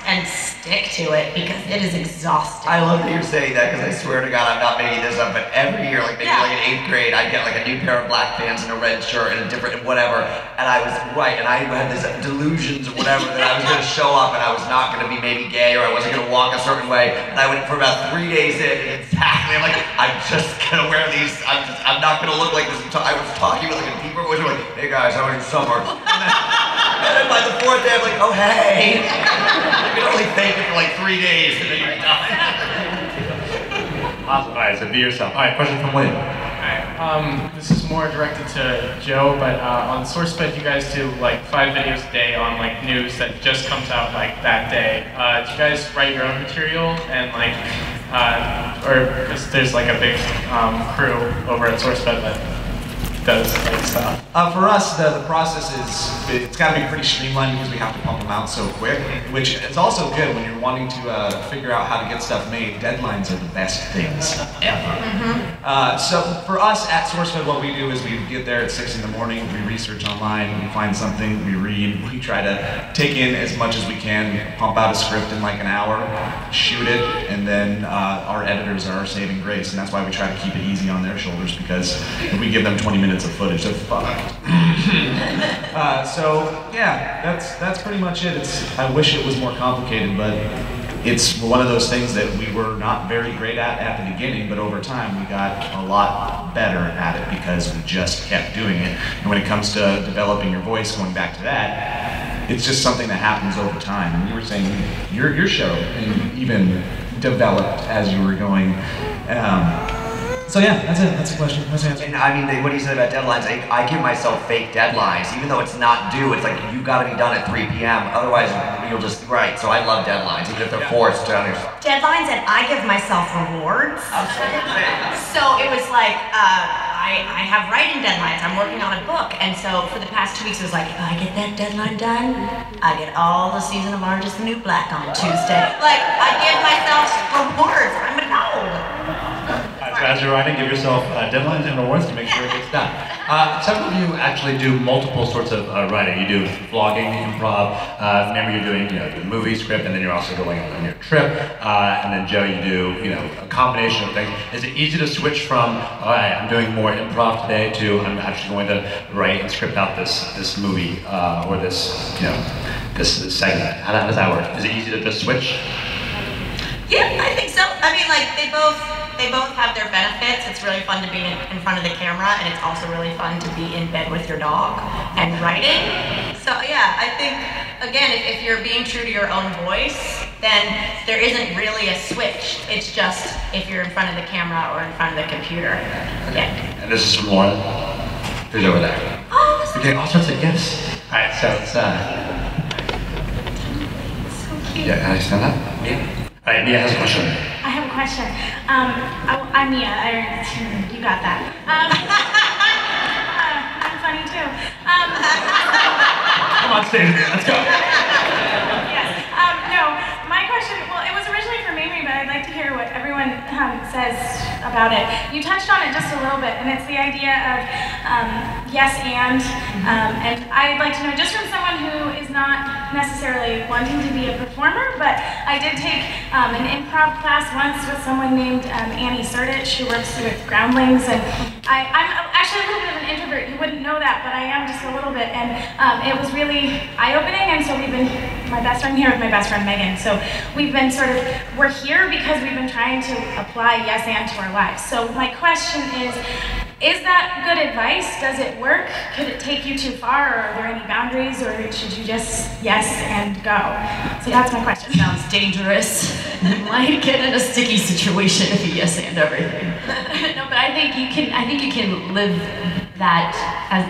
and stick to it because it is exhausting. I love that you're saying that because I swear to God I'm not making this up, but every year, like maybe like in 8th grade, I'd get like a new pair of black pants and a red shirt and a different whatever, and I was right, and I had this delusions or whatever that I was going to show up and I was not going to be maybe gay or I wasn't going to walk a certain way, and I went for about 3 days in, and exactly, I'm like, I'm just going to wear these, I'm not going to look like this. I was talking with like a deeper voice, like, hey guys, how was your summer? And then by the 4th day, I'm like, oh hey. You can only fake it for like 3 days and then you're done. Awesome. All right, so be yourself. All right, question from William. Alright, this is more directed to Joe, but on SourceFed you guys do like 5 videos a day on like news that just comes out like that day. Do you guys write your own material and like, or because there's like a big crew over at SourceFed that does like stuff? For us, the process it's got to be pretty streamlined because we have to pump them out so quick, which is also good when you're wanting to figure out how to get stuff made. Deadlines are the best things ever. So for us at SourceFed, what we do is we get there at 6 in the morning, we research online, we find something, we read, we try to take in as much as we can, pump out a script in like an hour, shoot it, and then our editors are our saving grace, and that's why we try to keep it easy on their shoulders, because if we give them 20 minutes of footage, they're fucked. So yeah, that's pretty much it. I wish it was more complicated, but it's one of those things that we were not very great at the beginning, but over time we got a lot better at it because we just kept doing it. And when it comes to developing your voice, going back to that, it's just something that happens over time. And you were saying your show and even developed as you were going. So yeah, that's it. That's the question. That's the answer. And I mean, what you said about deadlines, I give myself fake deadlines, even though it's not due. It's like you got to be done at 3 p.m. Otherwise, you'll just So I love deadlines, even if they're forced to understand. Deadlines, and I give myself rewards. So it was like I have writing deadlines. I'm working on a book, and so for the past 2 weeks, it was like if I get that deadline done, I get all the season of Orange Is the New Black on Tuesday. Like I give myself rewards. I'm a no. So as you're writing, give yourself deadlines and rewards to make sure it gets done. Several of you actually do multiple sorts of writing. You do vlogging, improv. Remember, you're doing the movie script, and then you're also going on your trip. And then Joe, you do a combination of things. Is it easy to switch from all right, I'm doing more improv today to I'm actually going to write and script out this movie or this this segment? How does that work? Is it easy to just switch? Yeah, I think so. I mean, like they both have their benefits. It's really fun to be in front of the camera, and it's also really fun to be in bed with your dog and writing. So yeah, I think again, if you're being true to your own voice, then there isn't really a switch. It's just if you're in front of the camera or in front of the computer. Yeah. And this is from Lauren. Who's over there? Oh, we're getting all sorts of gifts. All right, so it's so cute. Yeah, can I stand up? Yeah. All right, Mia has a question. I have a question. I'm Mia. You got that. I'm funny too. Come on stage, Mia. Let's go. Yes. No, my question. Well, it was originally for Mamrie, but I'd like to hear what everyone says about it. You touched on it just a little bit, and it's the idea of yes and I'd like to know just from someone who is not necessarily wanting to be a performer, but I did take an improv class once with someone named Annie Surdich, who works with Groundlings, and I'm actually a little bit of an an introvert, you wouldn't know that, but I am just a little bit. And it was really eye-opening, and so my best friend here with my best friend Megan, so we're here because we've been trying to apply yes and to our lives. So my question is that good advice? Does it work? Could it take you too far? Or are there any boundaries? Or should you just yes and go? So that's my question. Sounds dangerous. You might get in a sticky situation if you yes and everything. No, but I think you can live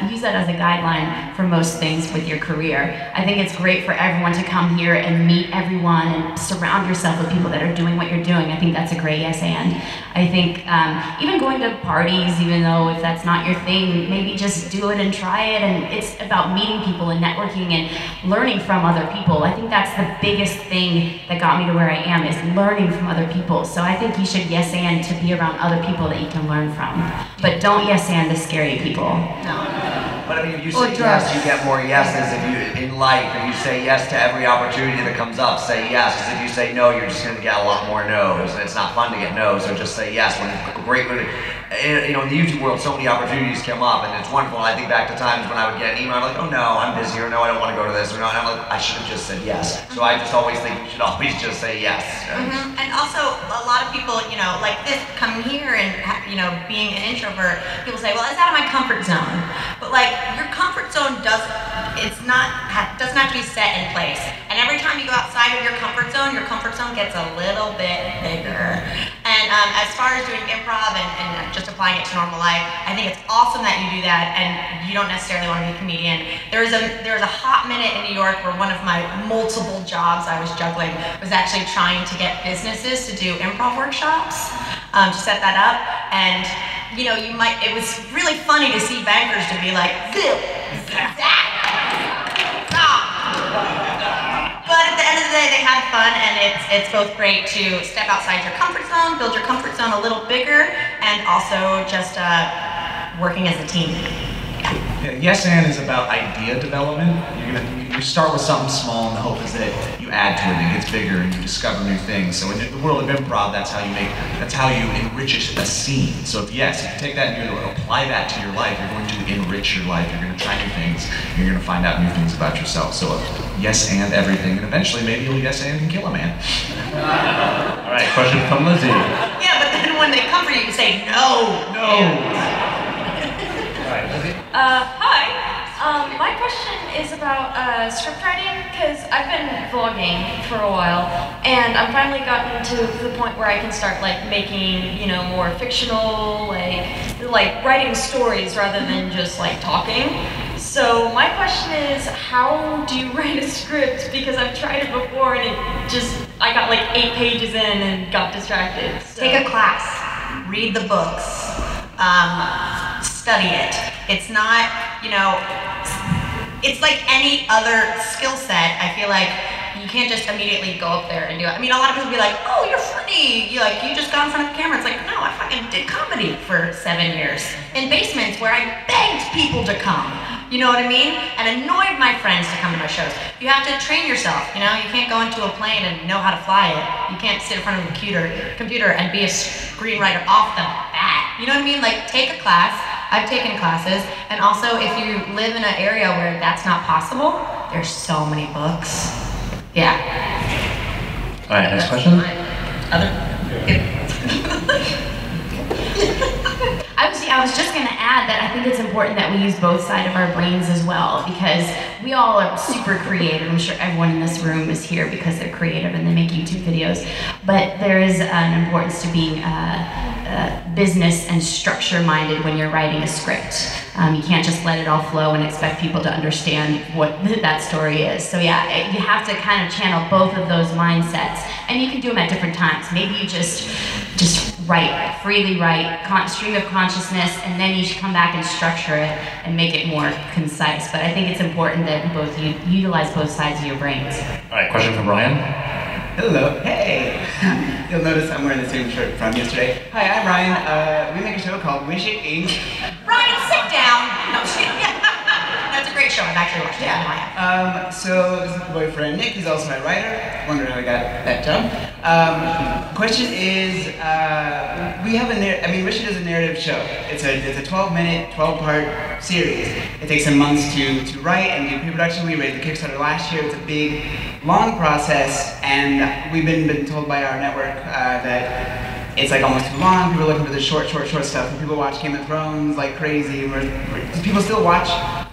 use that as a guideline for most things with your career. I think it's great for everyone to come here and meet everyone and surround yourself with people that are doing what you're doing. I think that's a great yes and. I think even going to parties, even though if that's not your thing, maybe just do it and try it. And it's about meeting people and networking and learning from other people. I think that's the biggest thing that got me to where I am, is learning from other people. So I think you should yes and to be around other people that you can learn from. But don't yes and to scary people. No. But I mean, if you say yes, you get more yeses. If you in life, if you say yes to every opportunity that comes up, say yes. Because if you say no, you're just going to get a lot more no's, and it's not fun to get no's. So just say yes. In the YouTube world, so many opportunities come up, and it's wonderful. I think back to times when I would get an email, I'm like, oh no, I'm busy, or no, I don't want to go to this, or no, and I'm like, I should have just said yes. So I just always think you should always just say yes. And also, a lot of people, like this, coming here and being an introvert, people say, well, it's out of my comfort zone. But like, your comfort zone doesn't have to be set in place. And every time you go outside of your comfort zone gets a little bit bigger. And as far as doing improv and just applying it to normal life, I think it's awesome that you do that, and you don't necessarily want to be a comedian. There was a hot minute in New York where one of my multiple jobs I was juggling was actually trying to get businesses to do improv workshops, to set that up. And it was really funny to see bankers to be like, but at the end of the day, they had fun, and it's both great to step outside your comfort zone, build your comfort zone a little bigger, and also just working as a team. Yeah, yes and is about idea development. You start with something small, and the hope is that you add to it and it gets bigger and you discover new things. So in the world of improv, that's how you enrich a scene. So if you take that and you apply that to your life, you're going to enrich your life. You're going to try new things. You're going to find out new things about yourself. So yes and everything, and eventually maybe you'll yes and kill a man. All right, question from Lizzie. Yeah, but then when they come for you, you say no. No. All right, Lizzie. Hi. My question is about script writing, because I've been vlogging for a while, and I've finally gotten to the point where I can start making, more fictional, like writing stories rather than just talking. So my question is, how do you write a script? Because I've tried it before and I got 8 pages in and got distracted. So. Take a class, read the books, study it. It's not, it's like any other skill set. I feel like you can't just immediately go up there and do it. I mean, a lot of people be like, oh, you're funny. You just got in front of the camera. It's like, no, I fucking did comedy for 7 years in basements where I begged people to come. You know what I mean? And annoyed my friends to come to my shows. You have to train yourself, You can't go into a plane and know how to fly it. You can't sit in front of a computer and be a screenwriter off the bat. You know what I mean? Take a class. I've taken classes. And also, if you live in an area where that's not possible, there's so many books. Yeah. All right, next question. I was just going to add that I think it's important that we use both sides of our brains as well, because we all are super creative. I'm sure everyone in this room is here because they're creative and they make YouTube videos. But there is an importance to being business and structure-minded when you're writing a script. You can't just let it all flow and expect people to understand what that story is. So yeah, you have to kind of channel both of those mindsets, and you can do them at different times. Maybe you just write, freely write, stream of consciousness, and then you should come back and structure it and make it more concise. But I think it's important that you utilize both sides of your brains. All right, question from Ryan. Hello, hey! You'll notice I'm wearing the same shirt from yesterday. Hi, I'm Ryan. We make a show called Wish It Inc. Ryan, sit down! No, that's a great show. I've actually watched it. Yeah. So this is my boyfriend Nick. He's also my writer. Wonder how I got that job. Question is, we we have Rishi does a narrative show. It's a 12-minute, 12-part series. It takes him months to write and do pre-production. We raised the Kickstarter last year. It's a big, long process, and we've been told by our network that it's like almost too long. People are looking for the short stuff. And people watch Game of Thrones like crazy. People still watch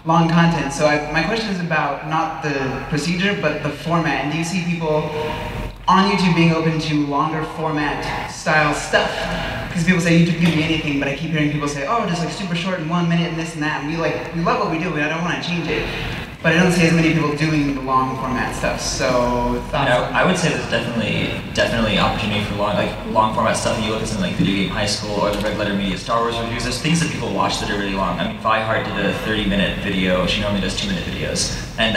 long content. So my question is about not the procedure, but the format. And do you see people on YouTube being open to longer format style stuff? Because people say YouTube can be anything, but I keep hearing people say, oh, just like super short in 1 minute and this and that. And we love what we do, and I don't want to change it. But I don't see as many people doing the long format stuff. So I would say there's definitely opportunity for long format stuff. And you look at something like Video Game High School or the Red Letter Media Star Wars reviews. There's things that people watch that are really long. I mean, Vi Hart did a 30-minute video. She normally does 2-minute videos, and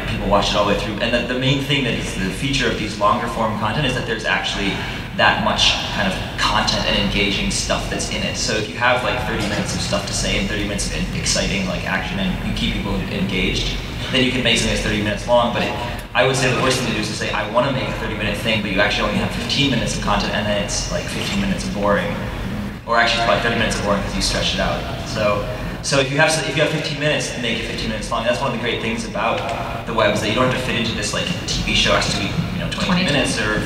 people watch it all the way through. And the main thing that is the feature of these longer form content is that there's actually that much kind of content and engaging stuff that's in it. So if you have like 30 minutes of stuff to say and 30 minutes of exciting like action and you keep people engaged, then you can make something that's 30 minutes long. But I would say the worst thing to do is to say, I want to make a 30-minute thing, but you actually only have 15 minutes of content and then it's like 15 minutes of boring. Or actually it's probably 30 minutes of boring because you stretched it out. So if you have 15 minutes, make it 15 minutes long. That's one of the great things about the web is that you don't have to fit into this like TV show has to be 20 minutes or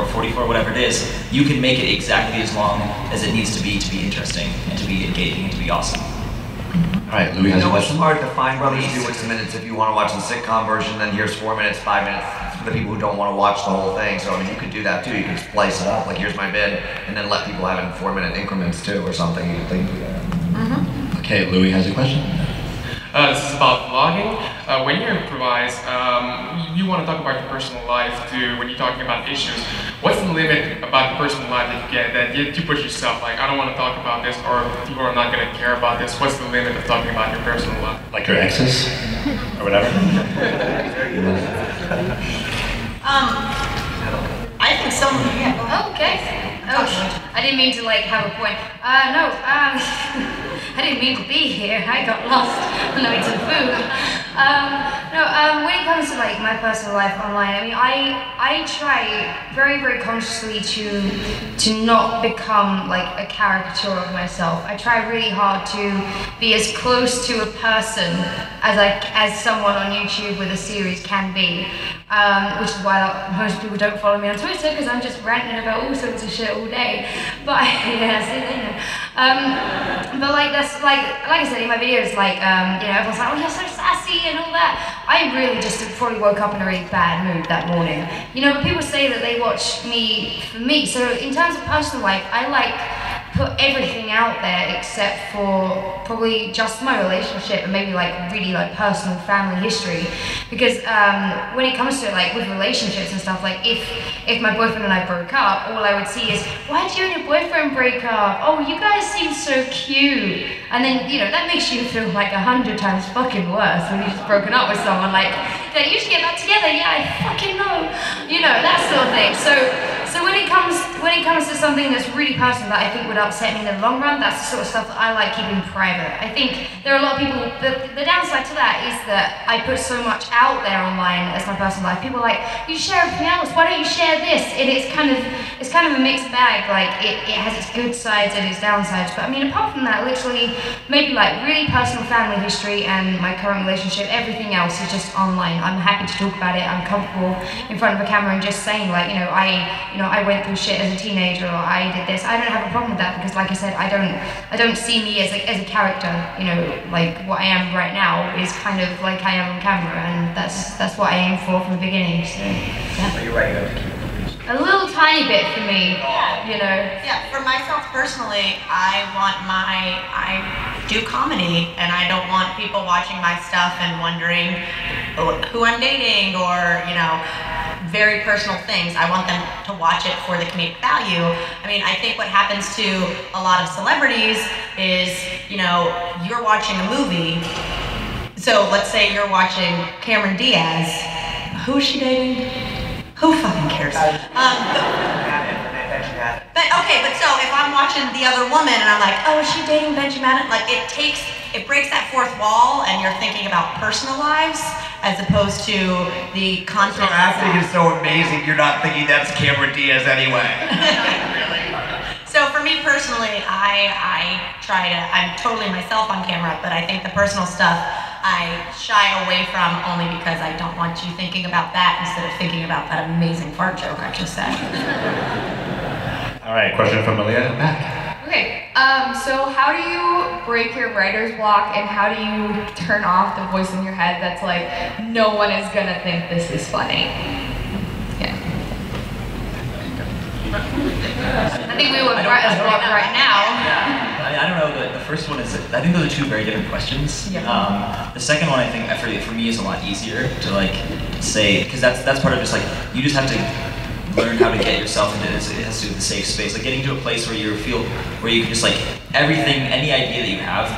44, whatever it is. You can make it exactly as long as it needs to be interesting and to be engaging and to be awesome. All right, Louis has a question. It's hard to find brothers do 6 minutes if you want to watch the sitcom version, then here's 4 minutes, 5 minutes for the people who don't want to watch the whole thing. So I mean, you could do that too. You could splice it up, like here's my bid, and then let people have it in 4-minute increments too, or something. You could do that. Okay, Louis has a question. This is about vlogging. When you improvise, you want to talk about your personal life too. When you're talking about issues, what's the limit about the personal life that you get that you push yourself? Like, I don't want to talk about this, or people are not going to care about this. What's the limit of talking about your personal life? Like your exes, or whatever. I think some. Okay. Oh, I didn't mean to like have a point. No. I didn't mean to be here. I got lost on the way to the food. When it comes to like my personal life online, I mean, I try very, very consciously to not become like a caricature of myself. I try really hard to be as close to a person as someone on YouTube with a series can be. Which is why most people don't follow me on Twitter, because I'm just ranting about all sorts of shit all day. But but like that's like I said in my videos, like everyone's like, oh, you're so sassy and all that. I really just probably woke up in a really bad mood that morning. But people say that they watch me for me. So in terms of personal life, I put everything out there except for probably just my relationship and maybe like really like personal family history, because when it comes to like with relationships and stuff, like if my boyfriend and I broke up, all I would see is, why'd you and your boyfriend break up? Oh, you guys seem so cute. And then that makes you feel like 100 times fucking worse when you've just broken up with someone. Like, you should get back together. Yeah, I fucking know. That sort of thing. So when it comes to something that's really personal that I think would upset me in the long run, that's the sort of stuff that I like keeping private. I think there are a lot of people, the downside to that is that I put so much out there online as my personal life. People are like, you share everything else, why don't you share this? And it's kind of a mixed bag. Like it has its good sides and its downsides. But I mean, apart from that, literally maybe like really personal family history and my current relationship, everything else is just online. I'm happy to talk about it. I'm comfortable in front of a camera and just saying like, I went through shit as a teenager, or I did this. I don't have a problem with that, because like I said, I don't see me as a character. Like what I am right now is kind of like I am on camera, and that's what I aim for from the beginning. So yeah. You're right. You have to keep a little tiny bit for me, Yeah, for myself personally, I do comedy, and I don't want people watching my stuff and wondering who I'm dating or, very personal things. I want them to watch it for the comedic value. I mean, I think what happens to a lot of celebrities is, you're watching a movie. So let's say you're watching Cameron Diaz. Who is she dating? Who fucking cares? But so if I'm watching The Other Woman and I'm like, oh, is she dating Benjamin? Like it breaks that fourth wall, and you're thinking about personal lives as opposed to the content. So acting is so amazing, you're not thinking that's Cameron Diaz anyway. So for me personally, I'm totally myself on camera, but I think the personal stuff I shy away from only because I don't want you thinking about that instead of thinking about that amazing fart joke I just said. All right, question from Malia back. Okay, so how do you break your writer's block and how do you turn off the voice in your head that's like, no one is gonna think this is funny? Yeah. I think we would writer's block right now. Yeah. I don't know, the first one is, I think those are two very different questions. Yeah. The second one I think for me is a lot easier to like say, because that's part of just like, you just have to learn how to get yourself into this. It has to do with the safe space, like getting to a place where you can just like, everything, any idea that you have,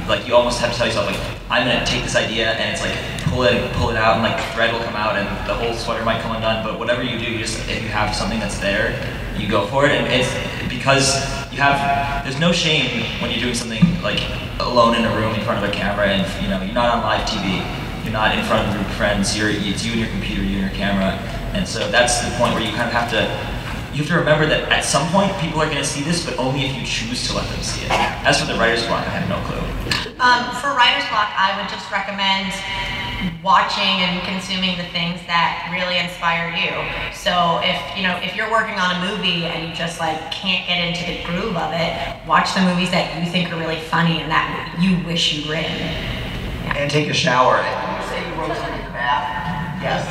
like you almost have to tell yourself like, I'm gonna take this idea and it's like, pull it out and like thread will come out and the whole sweater might come undone, but whatever you do, if you have something that's there, you go for it. And it's because there's no shame when you're doing something like alone in a room in front of a camera and you're not on live TV, you're not in front of a group of friends, it's you and your computer, you and your camera. And so that's the point where you kind of have to remember that at some point people are going to see this, but only if you choose to let them see it. As for the writer's block, I have no clue. For writer's block, I would just recommend watching and consuming the things that really inspire you. So if you're working on a movie and you just like can't get into the groove of it, watch the movies that you think are really funny and that you wish you were in. Yeah. And take a shower. You say you wrote something in the bath. Yes.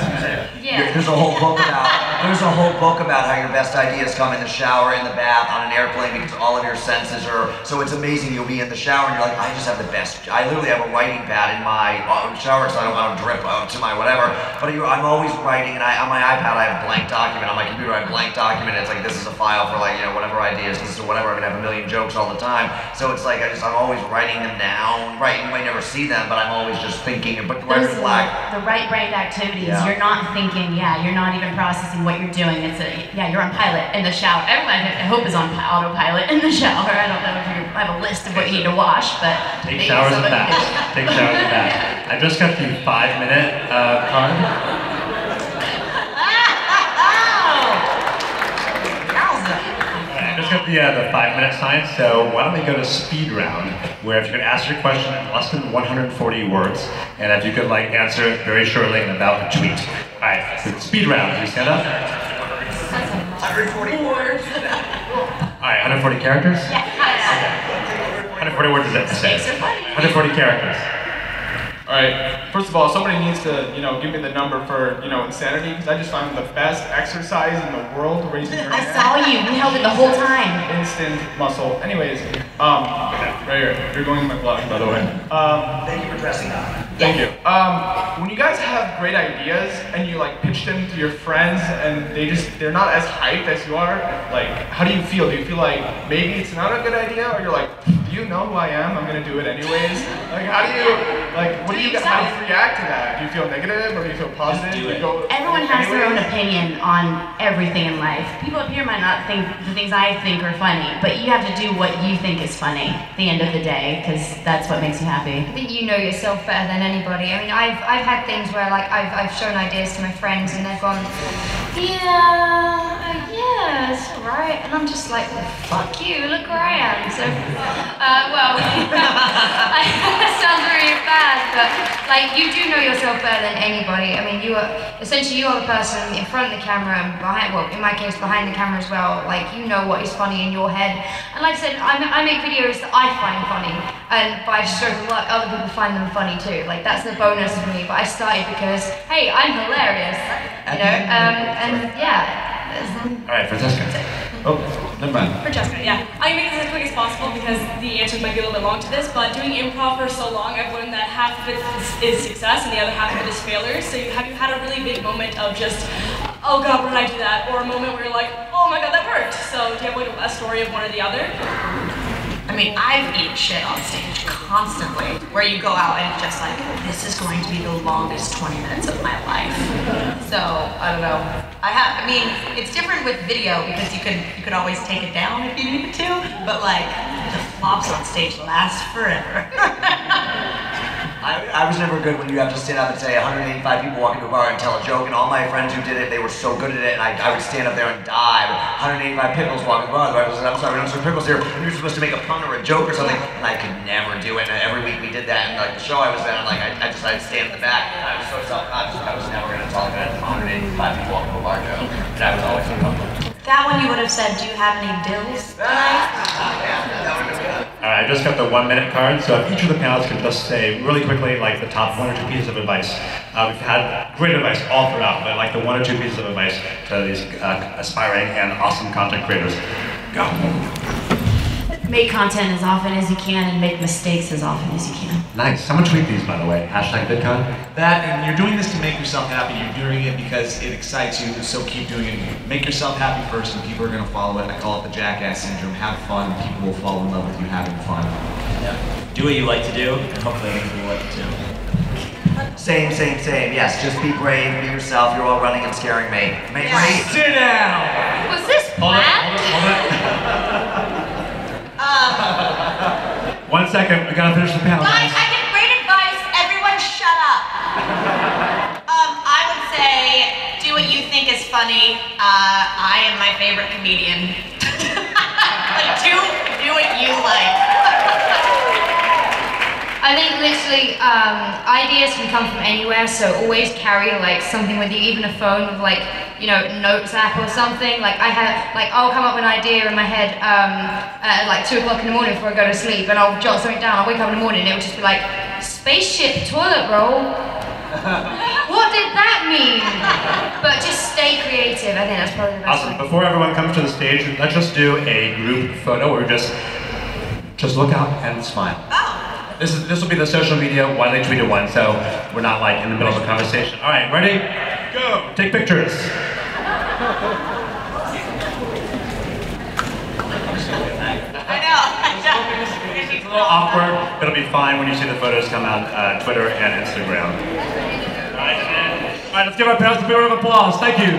Yeah. There's a whole book about how your best ideas come in the shower, in the bath, on an airplane, because all of your senses are. So it's amazing. You'll be in the shower and you're like, I just have the best. I literally have a writing pad in my shower because I don't drip to my whatever. But I'm always writing, and on my iPad I have a blank document. On my computer I have a blank document. And it's like this is a file for like whatever ideas. This is whatever. I'm gonna have a million jokes all the time. So it's like I'm always writing them down. Right? You might never see them, but I'm always just thinking. But the writer's block. The right-brained activities. Yeah. You're not thinking. You're not even processing what you're doing. You're on pilot in the shower. Everyone, I hope, is on autopilot in the shower. I don't know if you have a list of what you need to wash, but take showers and baths. Take showers and baths. I just got the 5-minute card. I just got the 5-minute sign. So why don't we go to speed round, where if you could ask your question in less than 140 words, and if you could like answer it very shortly in about a tweet. All right, so speed round. Can you stand up? 140 words. All right, 140 characters? Okay. 140 words is it? 140 characters. All right. First of all, somebody needs to, give me the number for, insanity, because I just found the best exercise in the world, raising your hand. I saw you. We held it the whole time. Instant muscle. Anyways, right here. You're going to my blog, by the way. Thank you for dressing up. Thank you. When you guys have great ideas and you like pitch them to your friends and they're not as hyped as you are, like, how do you feel? Do you feel like maybe it's not a good idea, or you're like, do you know who I am? I'm gonna do it anyways. Like, how do you react to that? Do you feel negative or do you feel positive? Everyone has their own opinion on everything in life. People up here might not think the things I think are funny, but you have to do what you think is funny at the end of the day, because that's what makes you happy. I think you know yourself better than anybody. I mean, I've had things where like I've shown ideas to my friends and they've gone, yeah, it's alright, and I'm just like, well, fuck you, look where I am. So, that sounds really bad, but like you do know yourself better than anybody. I mean, you are the person in front of the camera and behind. Well, in my case, behind the camera as well. Like you know what is funny in your head. And like I said, I make videos that I find funny, and by stroke of luck, other people find them funny too. Like that's the bonus for me. But I started because, hey, I'm hilarious, and yeah. All right, Francesca. Oh, never mind. Francesca, yeah. I can make this as quick as possible because the answers might be a little bit long to this, but doing improv for so long, I've learned that half of it is success and the other half of it is failure. So have you had a really big moment of just, oh God, why did I do that? Or a moment where you're like, oh my God, that worked. So do you have like a story of one or the other? I mean, I've eaten shit on stage constantly, where you go out and just like, this is going to be the longest 20 minutes of my life. So, I don't know. I mean, it's different with video because you could always take it down if you needed to, but like, the flops on stage last forever. I was never good when you have to stand up and say 185 people walk into a bar and tell a joke, and all my friends who did it, they were so good at it, and I would stand up there and die. But 185 pickles walking the bar, I was like, I'm sorry, we don't serve pickles here. And you're supposed to make a pun or a joke or something, and I could never do it. And every week we did that, and like the show I was at, I decided to stand in the back. I was so self-conscious, I was never going to talk at 185 people walking to a bar joke. And I was always uncomfortable. That one you would have said, do you have any bills tonight? All right, I just got the 1 minute card, so if each of the panelists could just say really quickly, like the top 1 or 2 pieces of advice. We've had great advice all throughout, but like the 1 or 2 pieces of advice to these aspiring and awesome content creators. Go. Make content as often as you can and make mistakes as often as you can. Nice. Someone tweet these, by the way. Hashtag VidCon. That, and you're doing this to make yourself happy. You're doing it because it excites you, so keep doing it. Make yourself happy first, and people are going to follow it. I call it the jackass syndrome. Have fun, people will fall in love with you having fun. Yeah. Do what you like to do, and hopefully other people like it too. Same. Yes, just be brave, be yourself. You're all running and scaring me. Mamrie, sit down! Was this planned? Hold it. 1 second, we gotta finish the panel. Guys, I get great advice. Everyone shut up. I would say, do what you think is funny. I am my favorite comedian. Like, do what you like. I think literally ideas can come from anywhere, so always carry like something with you, even a phone with like, you know, notes app or something. Like I'll come up with an idea in my head at like 2 o'clock in the morning before I go to sleep, and I'll jot something down. I'll wake up in the morning and it'll just be like, spaceship toilet roll. What did that mean? But just stay creative. I think that's probably the best Awesome. way. Before everyone comes to the stage, let's just do a group photo where we just look out and smile. This will be the social media widely tweeted one, so we're not like in the middle of a conversation. All right, ready? Go. Take pictures. I know. It's a little awkward. It'll be fine when you see the photos come on Twitter and Instagram. All right, let's give our panelists a big round of applause. Thank you.